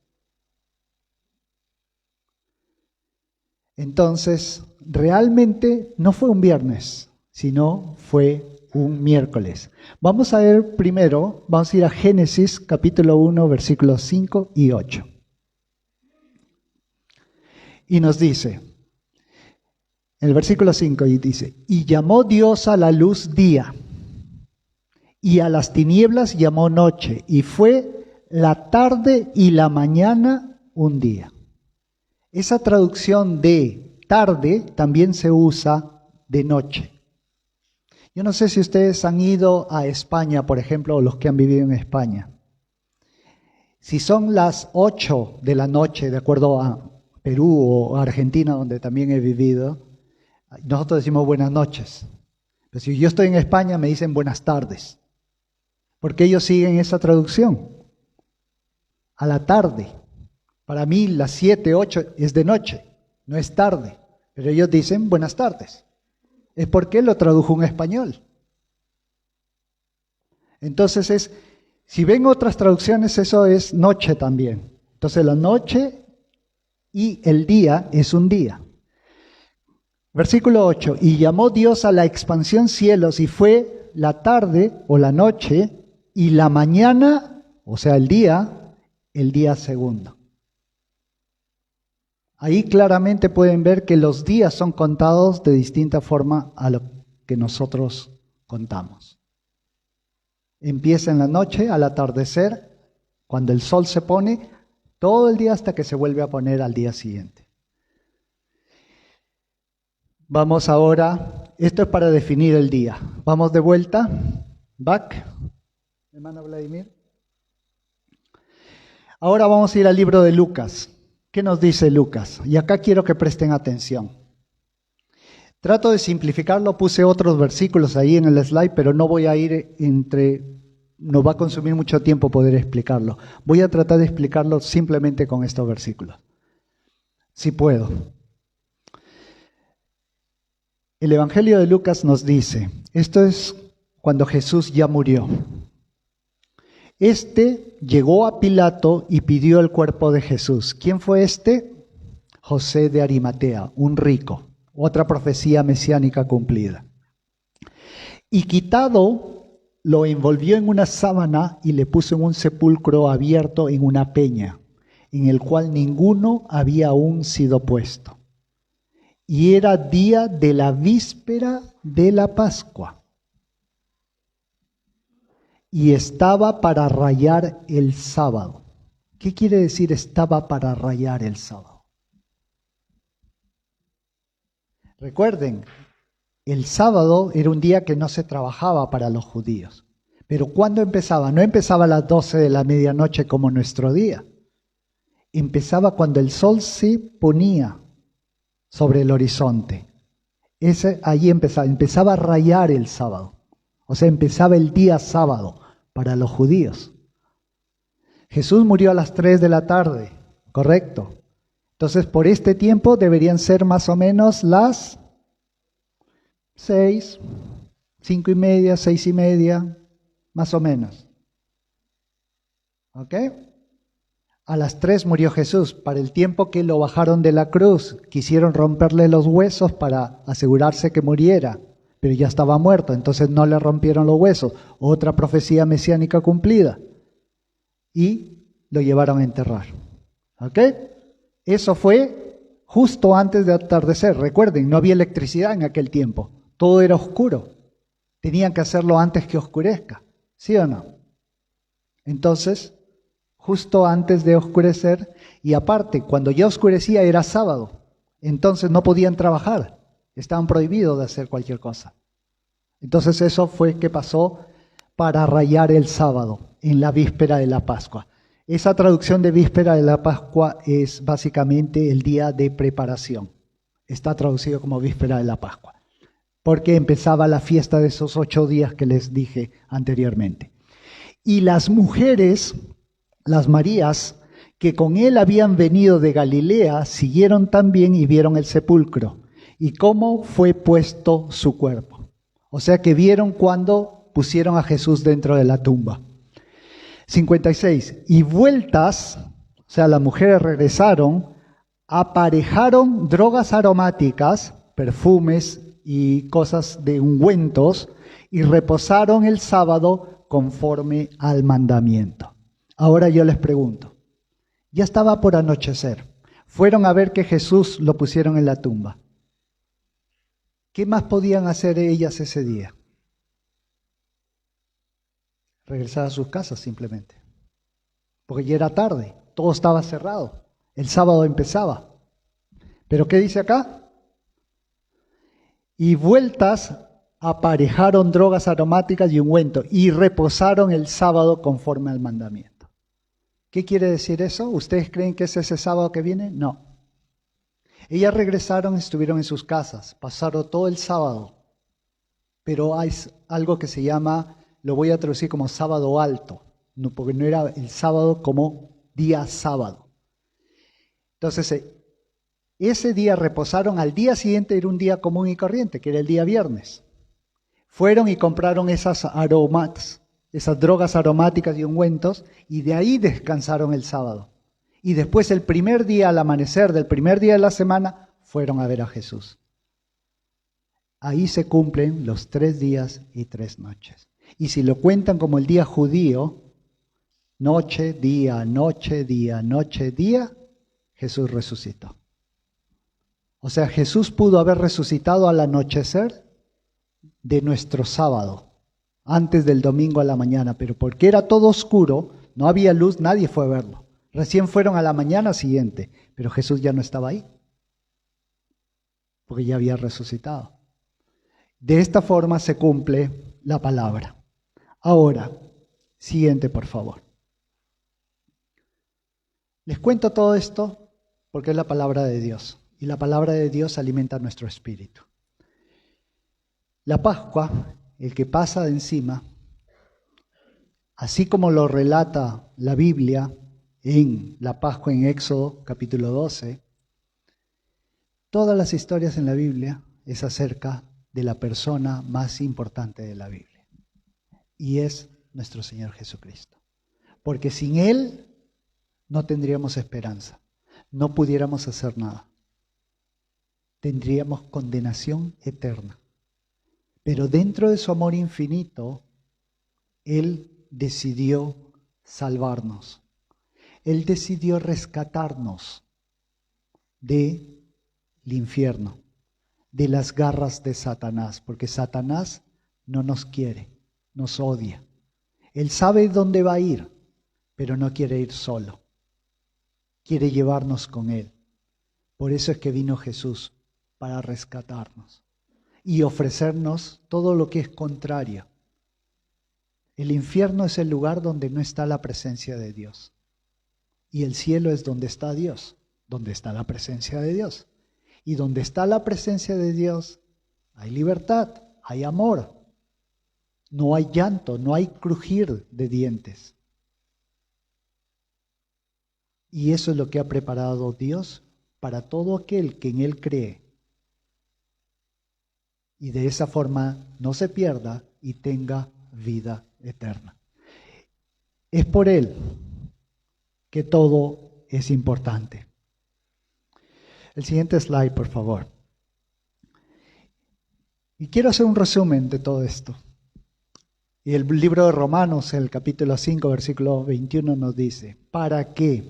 Entonces, realmente no fue un viernes, sino fue un miércoles. Vamos a ver primero, vamos a ir a Génesis capítulo 1, versículos 5 y 8. Y nos dice, en el versículo 5 y dice, y llamó Dios a la luz día, y a las tinieblas llamó noche, y fue la tarde y la mañana un día. Esa traducción de tarde también se usa de noche. Yo no sé si ustedes han ido a España, por ejemplo, o los que han vivido en España. Si son las 8 de la noche, de acuerdo a Perú o Argentina, donde también he vivido, nosotros decimos buenas noches. Pero si yo estoy en España, me dicen buenas tardes. Porque ellos siguen esa traducción. A la tarde. Para mí las 7, 8 es de noche, no es tarde. Pero ellos dicen buenas tardes. Es porque lo tradujo un español. Entonces si ven otras traducciones, eso es noche también. Entonces la noche y el día es un día. Versículo 8, y llamó Dios a la expansión cielos, y fue la tarde o la noche, y la mañana, o sea el día segundo. Ahí claramente pueden ver que los días son contados de distinta forma a lo que nosotros contamos. Empieza en la noche, al atardecer, cuando el sol se pone, todo el día hasta que se vuelve a poner al día siguiente. Vamos ahora, esto es para definir el día. Vamos de vuelta, back, hermano Vladimir. Ahora vamos a ir al libro de Lucas. ¿Qué nos dice Lucas? Y acá quiero que presten atención. Trato de simplificarlo, puse otros versículos ahí en el slide, pero no voy a ir nos va a consumir mucho tiempo poder explicarlo. Voy a tratar de explicarlo simplemente con estos versículos. Si puedo. El Evangelio de Lucas nos dice, esto es cuando Jesús ya murió. Llegó a Pilato y pidió el cuerpo de Jesús. ¿Quién fue este? José de Arimatea, un rico. Otra profecía mesiánica cumplida. Y quitado, lo envolvió en una sábana y le puso en un sepulcro abierto en una peña, en el cual ninguno había aún sido puesto. Y era día de la víspera de la Pascua. Y estaba para rayar el sábado. ¿Qué quiere decir estaba para rayar el sábado? Recuerden, el sábado era un día que no se trabajaba para los judíos. Pero ¿cuándo empezaba? No empezaba a las 12 de la medianoche como nuestro día. Empezaba cuando el sol se ponía sobre el horizonte. Allí empezaba a rayar el sábado. O sea, empezaba el día sábado para los judíos. Jesús murió a las 3 de la tarde, ¿correcto? Entonces, por este tiempo deberían ser más o menos las 6, 5 y media, 6 y media, más o menos. ¿Ok? A las 3 murió Jesús. Para el tiempo que lo bajaron de la cruz, quisieron romperle los huesos para asegurarse que muriera, pero ya estaba muerto, entonces no le rompieron los huesos. Otra profecía mesiánica cumplida. Y lo llevaron a enterrar. ¿Ok? Eso fue justo antes de atardecer. Recuerden, no había electricidad en aquel tiempo. todo era oscuro. Tenían que hacerlo antes que oscurezca, ¿sí o no? Entonces, justo antes de oscurecer, y aparte, cuando ya oscurecía era sábado, entonces no podían trabajar, estaban prohibidos de hacer cualquier cosa. Entonces eso fue que pasó para rayar el sábado, en la víspera de la Pascua. Esa traducción de víspera de la Pascua es básicamente el día de preparación. Está traducido como víspera de la Pascua, porque empezaba la fiesta de esos 8 días que les dije anteriormente. Y las mujeres, las Marías, que con él habían venido de Galilea, siguieron también y vieron el sepulcro y cómo fue puesto su cuerpo. O sea que vieron cuando pusieron a Jesús dentro de la tumba. 56. Y vueltas, o sea, las mujeres regresaron, aparejaron drogas aromáticas, perfumes y cosas de ungüentos, y reposaron el sábado conforme al mandamiento. Ahora yo les pregunto, ya estaba por anochecer, fueron a ver que Jesús lo pusieron en la tumba. ¿Qué más podían hacer ellas ese día? Regresar a sus casas simplemente, porque ya era tarde, todo estaba cerrado, el sábado empezaba. ¿Pero qué dice acá? Y vueltas aparejaron drogas aromáticas y ungüento y reposaron el sábado conforme al mandamiento. ¿Qué quiere decir eso? ¿Ustedes creen que es ese sábado que viene? No. Ellas regresaron, estuvieron en sus casas, pasaron todo el sábado, pero hay algo que se llama, lo voy a traducir como sábado alto, no, porque no era el sábado como día sábado. Entonces, ese día reposaron, al día siguiente era un día común y corriente, que era el día viernes. Fueron y compraron esas drogas aromáticas y ungüentos, y de ahí descansaron el sábado. Y después el primer día, al amanecer del primer día de la semana, fueron a ver a Jesús. Ahí se cumplen los 3 días y 3 noches. Y si lo cuentan como el día judío, noche, día, noche, día, noche, día, Jesús resucitó. O sea, Jesús pudo haber resucitado al anochecer de nuestro sábado, antes del domingo a la mañana, pero porque era todo oscuro, no había luz, nadie fue a verlo. Recién fueron a la mañana siguiente, pero Jesús ya no estaba ahí, porque ya había resucitado. De esta forma se cumple la palabra. Ahora, siguiente por favor. Les cuento todo esto porque es la palabra de Dios, y la palabra de Dios alimenta nuestro espíritu. La Pascua, el que pasa de encima, así como lo relata la Biblia en la Pascua en Éxodo capítulo 12, todas las historias en la Biblia es acerca de la persona más importante de la Biblia, y es nuestro Señor Jesucristo. Porque sin Él no tendríamos esperanza, no pudiéramos hacer nada. Tendríamos condenación eterna. Pero dentro de su amor infinito, Él decidió salvarnos. Él decidió rescatarnos del infierno, de las garras de Satanás, porque Satanás no nos quiere, nos odia. Él sabe dónde va a ir, pero no quiere ir solo. Quiere llevarnos con Él. Por eso es que vino Jesús, para rescatarnos y ofrecernos todo lo que es contrario. El infierno es el lugar donde no está la presencia de Dios. Y el cielo es donde está Dios, donde está la presencia de Dios. Y donde está la presencia de Dios, hay libertad, hay amor. No hay llanto, no hay crujir de dientes. Y eso es lo que ha preparado Dios para todo aquel que en Él cree. Y de esa forma no se pierda y tenga vida eterna. Es por Él que todo es importante. El siguiente slide, por favor. Y quiero hacer un resumen de todo esto. Y el libro de Romanos, el capítulo 5, versículo 21 nos dice, para que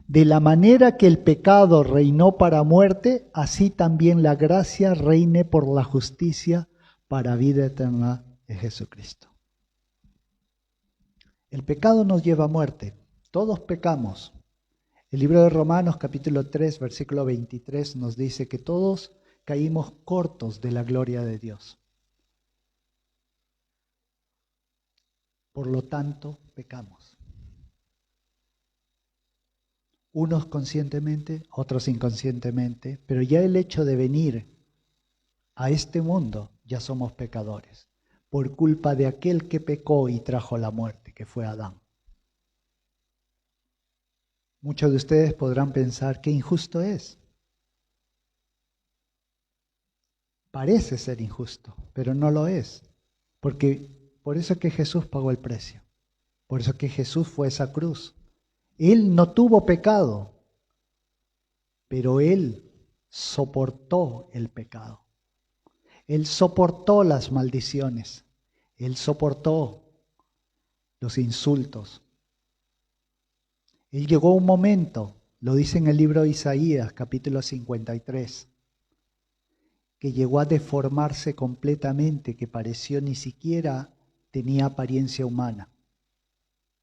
de la manera que el pecado reinó para muerte, así también la gracia reine por la justicia para vida eterna en Jesucristo. El pecado nos lleva a muerte. Todos pecamos. El libro de Romanos capítulo 3, versículo 23 nos dice que todos caímos cortos de la gloria de Dios. Por lo tanto, pecamos. Unos conscientemente, otros inconscientemente, pero ya el hecho de venir a este mundo ya somos pecadores, por culpa de aquel que pecó y trajo la muerte, que fue Adán. Muchos de ustedes podrán pensar qué injusto es. Parece ser injusto, pero no lo es, porque por eso es que Jesús pagó el precio, por eso es que Jesús fue a esa cruz. Él no tuvo pecado, pero Él soportó el pecado. Él soportó las maldiciones. Él soportó los insultos. Él llegó a un momento, lo dice en el libro de Isaías, capítulo 53, que llegó a deformarse completamente, que pareció ni siquiera tenía apariencia humana.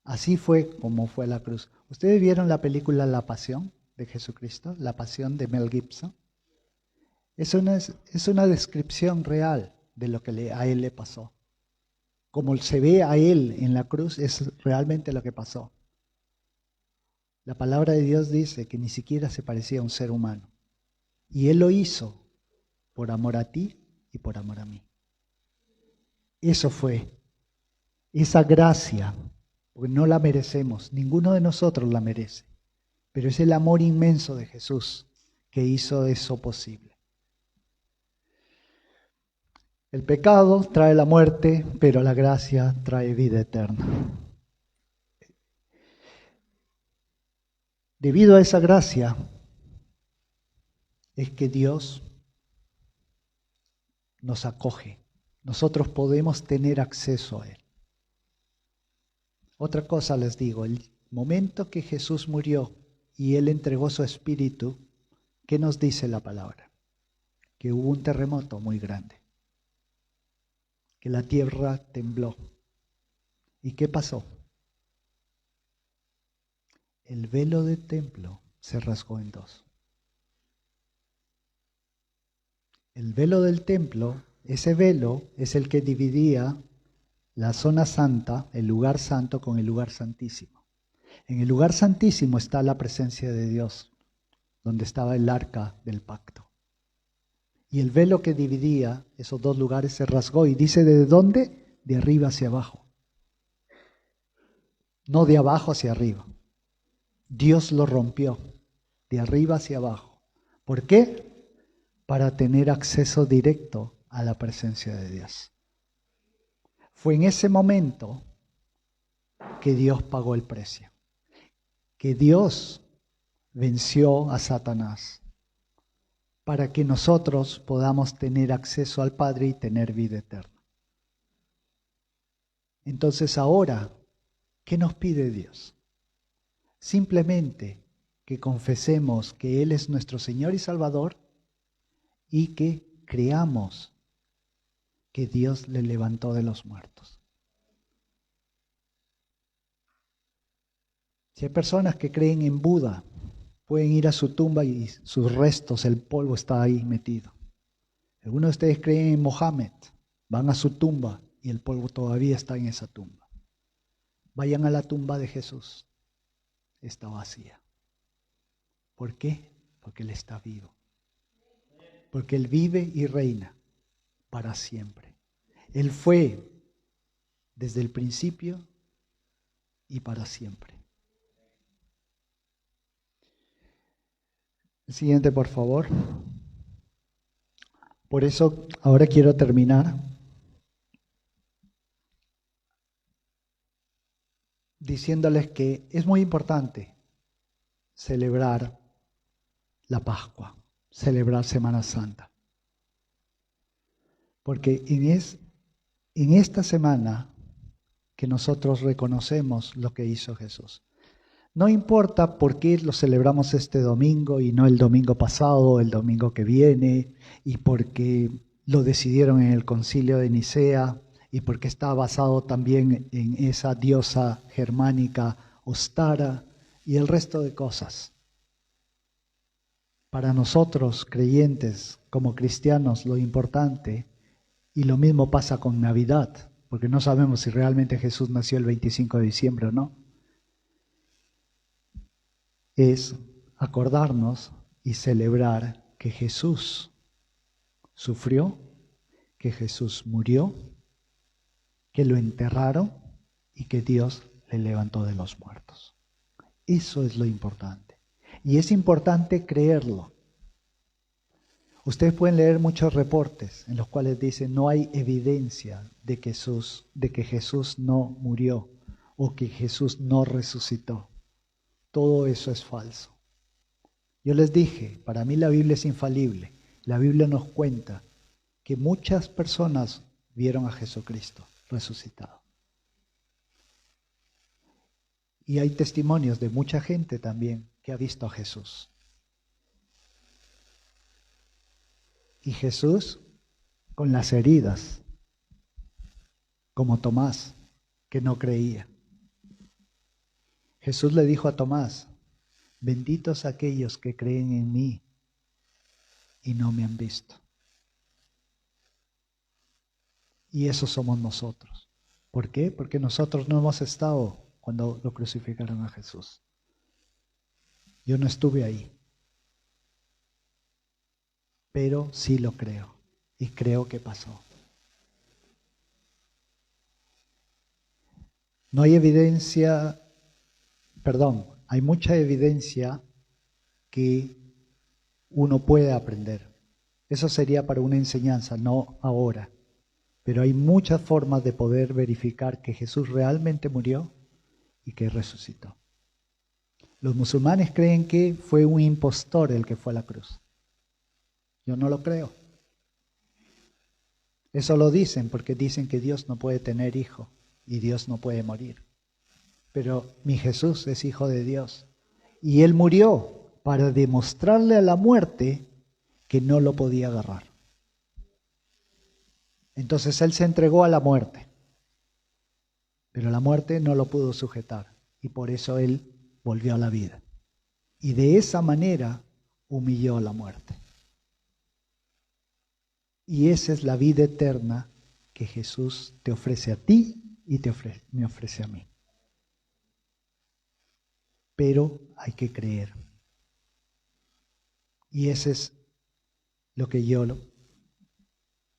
Así fue como fue la cruz. ¿Ustedes vieron la película La Pasión de Jesucristo? La Pasión de Mel Gibson. Es una descripción real de lo que a Él le pasó. Como se ve a Él en la cruz, es realmente lo que pasó. La palabra de Dios dice que ni siquiera se parecía a un ser humano. Y Él lo hizo por amor a ti y por amor a mí. Eso fue, esa gracia, porque no la merecemos, ninguno de nosotros la merece. Pero es el amor inmenso de Jesús que hizo eso posible. El pecado trae la muerte, pero la gracia trae vida eterna. Debido a esa gracia, es que Dios nos acoge. Nosotros podemos tener acceso a Él. Otra cosa les digo, el momento que Jesús murió y Él entregó su espíritu, ¿qué nos dice la palabra? Que hubo un terremoto muy grande. Que la tierra tembló. ¿Y qué pasó? El velo del templo se rasgó en dos. El velo del templo, ese velo es el que dividía la zona santa, el lugar santo, con el lugar santísimo. En el lugar santísimo está la presencia de Dios, donde estaba el arca del pacto. Y el velo que dividía esos dos lugares se rasgó. ¿Y dice de dónde? De arriba hacia abajo. No de abajo hacia arriba. Dios lo rompió de arriba hacia abajo. ¿Por qué? Para tener acceso directo a la presencia de Dios. Fue en ese momento que Dios pagó el precio. Que Dios venció a Satanás. Para que nosotros podamos tener acceso al Padre y tener vida eterna. Entonces ahora, ¿qué nos pide Dios? Simplemente que confesemos que Él es nuestro Señor y Salvador y que creamos que Dios le levantó de los muertos. Si hay personas que creen en Buda, pueden ir a su tumba y sus restos, el polvo está ahí metido. Algunos de ustedes creen en Mohammed, van a su tumba y el polvo todavía está en esa tumba. Vayan a la tumba de Jesús, está vacía. ¿Por qué? Porque Él está vivo. Porque Él vive y reina para siempre. Él fue desde el principio y para siempre. El siguiente, por favor. Por eso ahora quiero terminar diciéndoles que es muy importante celebrar la Pascua, celebrar Semana Santa. Porque en esta semana que nosotros reconocemos lo que hizo Jesús. No importa por qué lo celebramos este domingo y no el domingo pasado o el domingo que viene, y porque lo decidieron en el concilio de Nicea y porque está basado también en esa diosa germánica Ostara y el resto de cosas. Para nosotros, creyentes, como cristianos, lo importante, y lo mismo pasa con Navidad, porque no sabemos si realmente Jesús nació el 25 de diciembre o no, es acordarnos y celebrar que Jesús sufrió, que Jesús murió, que lo enterraron y que Dios le levantó de los muertos. Eso es lo importante. Y es importante creerlo. Ustedes pueden leer muchos reportes en los cuales dicen no hay evidencia de que Jesús no murió o que Jesús no resucitó. Todo eso es falso. Yo les dije, para mí la Biblia es infalible. La Biblia nos cuenta que muchas personas vieron a Jesucristo resucitado. Y hay testimonios de mucha gente también que ha visto a Jesús. Y Jesús con las heridas, como Tomás, que no creía. Jesús le dijo a Tomás, benditos aquellos que creen en mí y no me han visto. Y esos somos nosotros. ¿Por qué? Porque nosotros no hemos estado cuando lo crucificaron a Jesús. Yo no estuve ahí, pero sí lo creo y creo que pasó. No hay evidencia, hay mucha evidencia que uno puede aprender. Eso sería para una enseñanza, no ahora. Pero hay muchas formas de poder verificar que Jesús realmente murió y que resucitó. Los musulmanes creen que fue un impostor el que fue a la cruz. Yo no lo creo. Eso lo dicen porque dicen que Dios no puede tener hijo y Dios no puede morir. Pero mi Jesús es hijo de Dios y Él murió para demostrarle a la muerte que no lo podía agarrar. Entonces Él se entregó a la muerte, pero la muerte no lo pudo sujetar y por eso Él volvió a la vida. Y de esa manera humilló a la muerte. Y esa es la vida eterna que Jesús te ofrece a ti y me ofrece a mí. Pero hay que creer. Y ese es lo que yo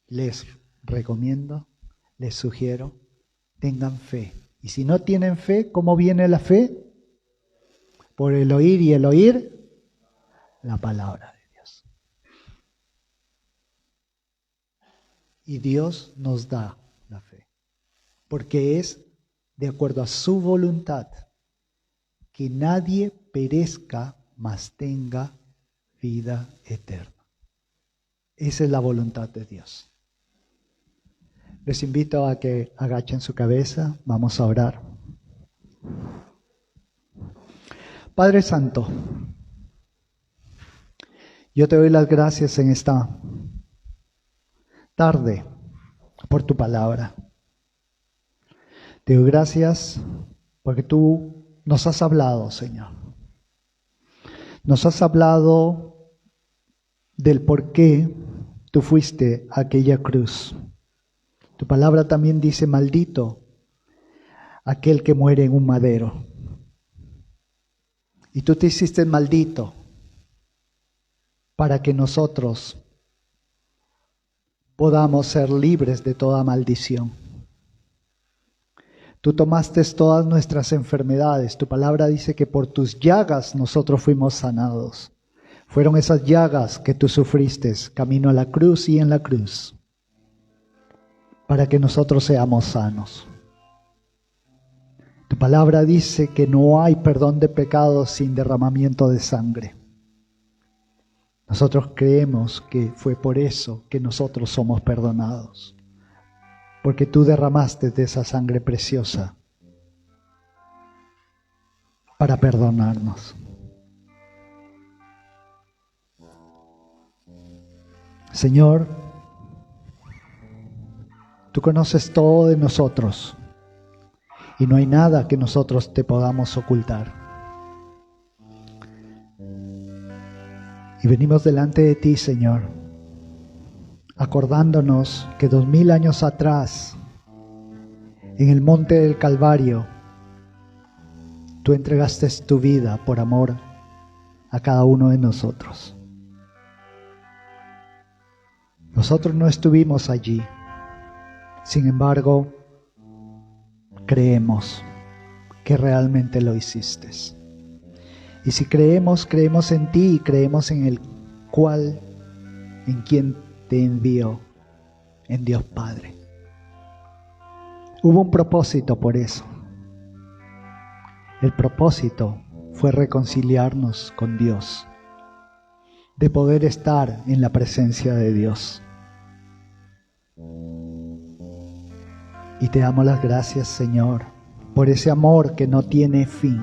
les recomiendo, les sugiero, tengan fe. Y si no tienen fe, ¿cómo viene la fe? Por el oír y el oír la palabra de Dios. Y Dios nos da la fe, porque es de acuerdo a su voluntad, que nadie perezca, mas tenga vida eterna. Esa es la voluntad de Dios. Les invito a que agachen su cabeza, vamos a orar. Padre Santo, yo te doy las gracias en esta tarde por tu palabra. Te doy gracias porque tú nos has hablado, Señor. Nos has hablado del por qué tú fuiste a aquella cruz. Tu palabra también dice, maldito aquel que muere en un madero. Y tú te hiciste maldito para que nosotros podamos ser libres de toda maldición. Tú tomaste todas nuestras enfermedades. Tu palabra dice que por tus llagas nosotros fuimos sanados. Fueron esas llagas que tú sufriste camino a la cruz y en la cruz, para que nosotros seamos sanos. Tu palabra dice que no hay perdón de pecados sin derramamiento de sangre. Nosotros creemos que fue por eso que nosotros somos perdonados, porque tú derramaste de esa sangre preciosa para perdonarnos. Señor, Tú conoces todo de nosotros y no hay nada que nosotros te podamos ocultar. Y venimos delante de ti, Señor, acordándonos que 2000 años atrás, en el monte del Calvario, tú entregaste tu vida por amor a cada uno de nosotros. Nosotros no estuvimos allí, sin embargo, creemos que realmente lo hiciste. Y si creemos en ti y creemos en el cual, en quien te envió, en Dios Padre. Hubo un propósito por eso. El propósito fue reconciliarnos con Dios, de poder estar en la presencia de Dios. Y te damos las gracias, Señor, por ese amor que no tiene fin.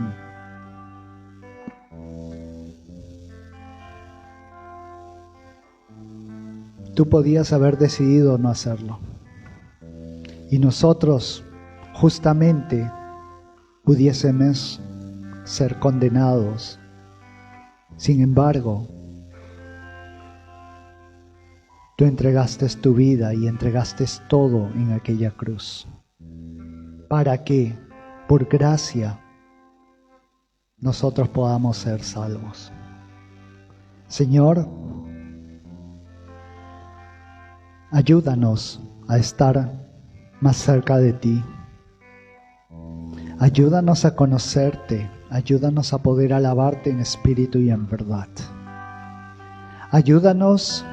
Tú podías haber decidido no hacerlo. Y nosotros, justamente, pudiésemos ser condenados. Sin embargo, tú entregaste tu vida y entregaste todo en aquella cruz, para que, por gracia, nosotros podamos ser salvos. Señor, ayúdanos a estar más cerca de ti. Ayúdanos a conocerte, ayúdanos a poder alabarte en espíritu y en verdad. Ayúdanos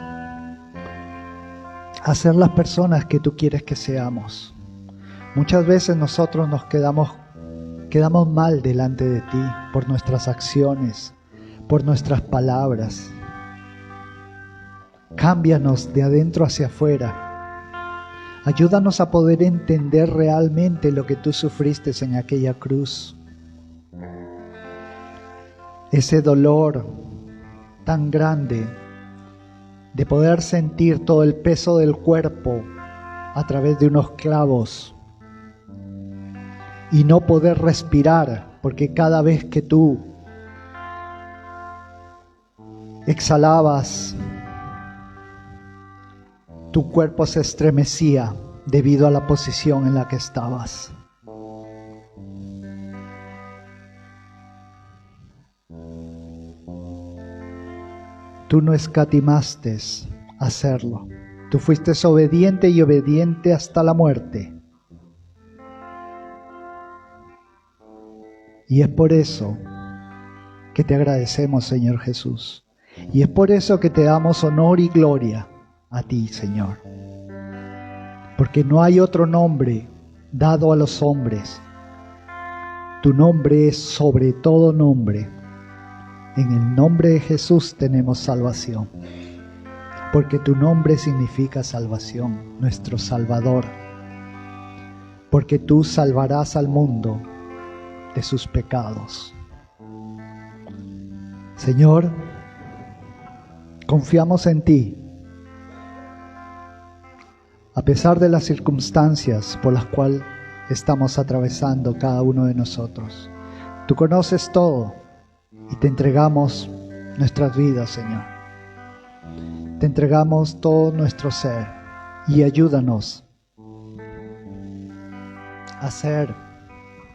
a ser las personas que tú quieres que seamos. Muchas veces nosotros nos quedamos mal delante de ti por nuestras acciones, por nuestras palabras. Cámbianos de adentro hacia afuera. Ayúdanos a poder entender realmente lo que tú sufriste en aquella cruz. Ese dolor tan grande de poder sentir todo el peso del cuerpo a través de unos clavos y no poder respirar, porque cada vez que tú exhalabas, tu cuerpo se estremecía debido a la posición en la que estabas. Tú no escatimaste hacerlo. Tú fuiste obediente y obediente hasta la muerte. Y es por eso que te agradecemos, Señor Jesús. Y es por eso que te damos honor y gloria a ti, Señor. Porque no hay otro nombre dado a los hombres. Tu nombre es sobre todo nombre. En el nombre de Jesús tenemos salvación. Porque tu nombre significa salvación, nuestro Salvador. Porque tú salvarás al mundo de sus pecados. Señor, confiamos en ti. A pesar de las circunstancias por las cuales estamos atravesando cada uno de nosotros. Tú conoces todo y te entregamos nuestras vidas, Señor. Te entregamos todo nuestro ser y ayúdanos a ser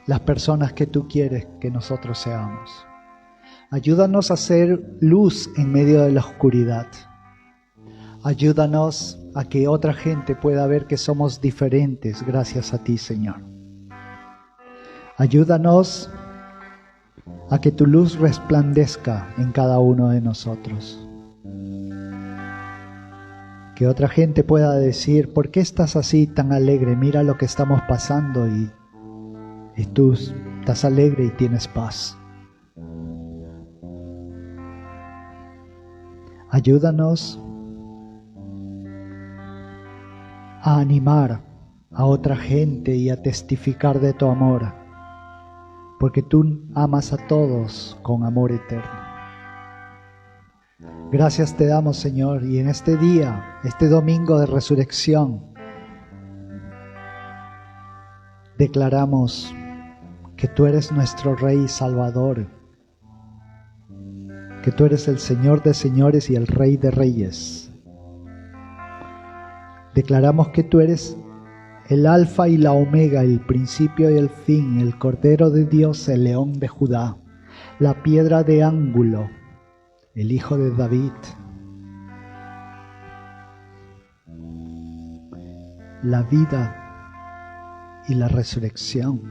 las personas que tú quieres que nosotros seamos. Ayúdanos a ser luz en medio de la oscuridad. Ayúdanos a que otra gente pueda ver que somos diferentes gracias a ti, Señor. Ayúdanos a que tu luz resplandezca en cada uno de nosotros. Que otra gente pueda decir, ¿por qué estás así tan alegre? Mira lo que estamos pasando y tú estás alegre y tienes paz. Ayúdanos a animar a otra gente y a testificar de tu amor, porque tú amas a todos con amor eterno. Gracias te damos, Señor, y en este día, este domingo de resurrección, Declaramos que tú eres nuestro Rey y Salvador, que tú eres el Señor de señores y el Rey de reyes. Declaramos que tú eres el Alfa y la Omega, el principio y el fin, el Cordero de Dios, el León de Judá, la piedra de ángulo, el Hijo de David, la vida y la resurrección,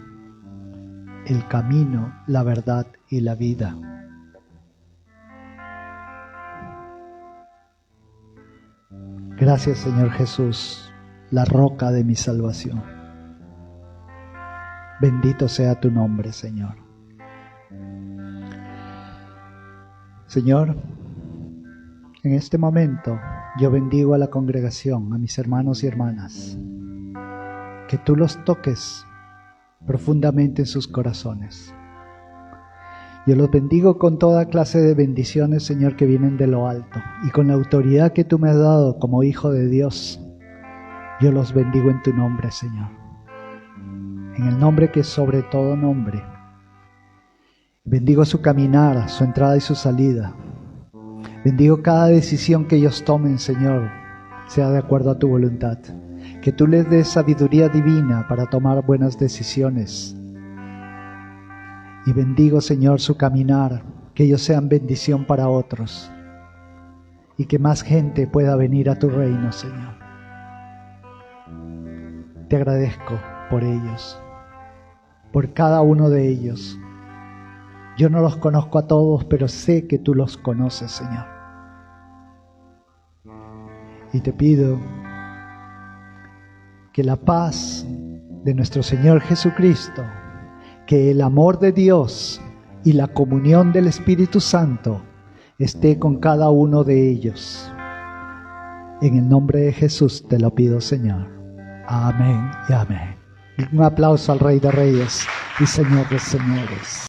el camino, la verdad y la vida. Gracias, Señor Jesús, la roca de mi salvación. Bendito sea tu nombre, Señor. Señor, en este momento yo bendigo a la congregación, a mis hermanos y hermanas, que tú los toques profundamente en sus corazones. Yo los bendigo con toda clase de bendiciones, Señor, que vienen de lo alto, y con la autoridad que tú me has dado como hijo de Dios, yo los bendigo en tu nombre, Señor, en el nombre que es sobre todo nombre. Bendigo su caminar, su entrada y su salida. Bendigo cada decisión que ellos tomen, Señor, sea de acuerdo a tu voluntad. Que tú les des sabiduría divina para tomar buenas decisiones. Y bendigo, Señor, su caminar, que ellos sean bendición para otros. Y que más gente pueda venir a tu reino, Señor. Te agradezco por ellos, por cada uno de ellos. Yo no los conozco a todos, pero sé que tú los conoces, Señor. Y te pido que la paz de nuestro Señor Jesucristo, que el amor de Dios y la comunión del Espíritu Santo esté con cada uno de ellos. En el nombre de Jesús te lo pido, Señor. Amén y amén. Un aplauso al Rey de Reyes y Señor de Señores.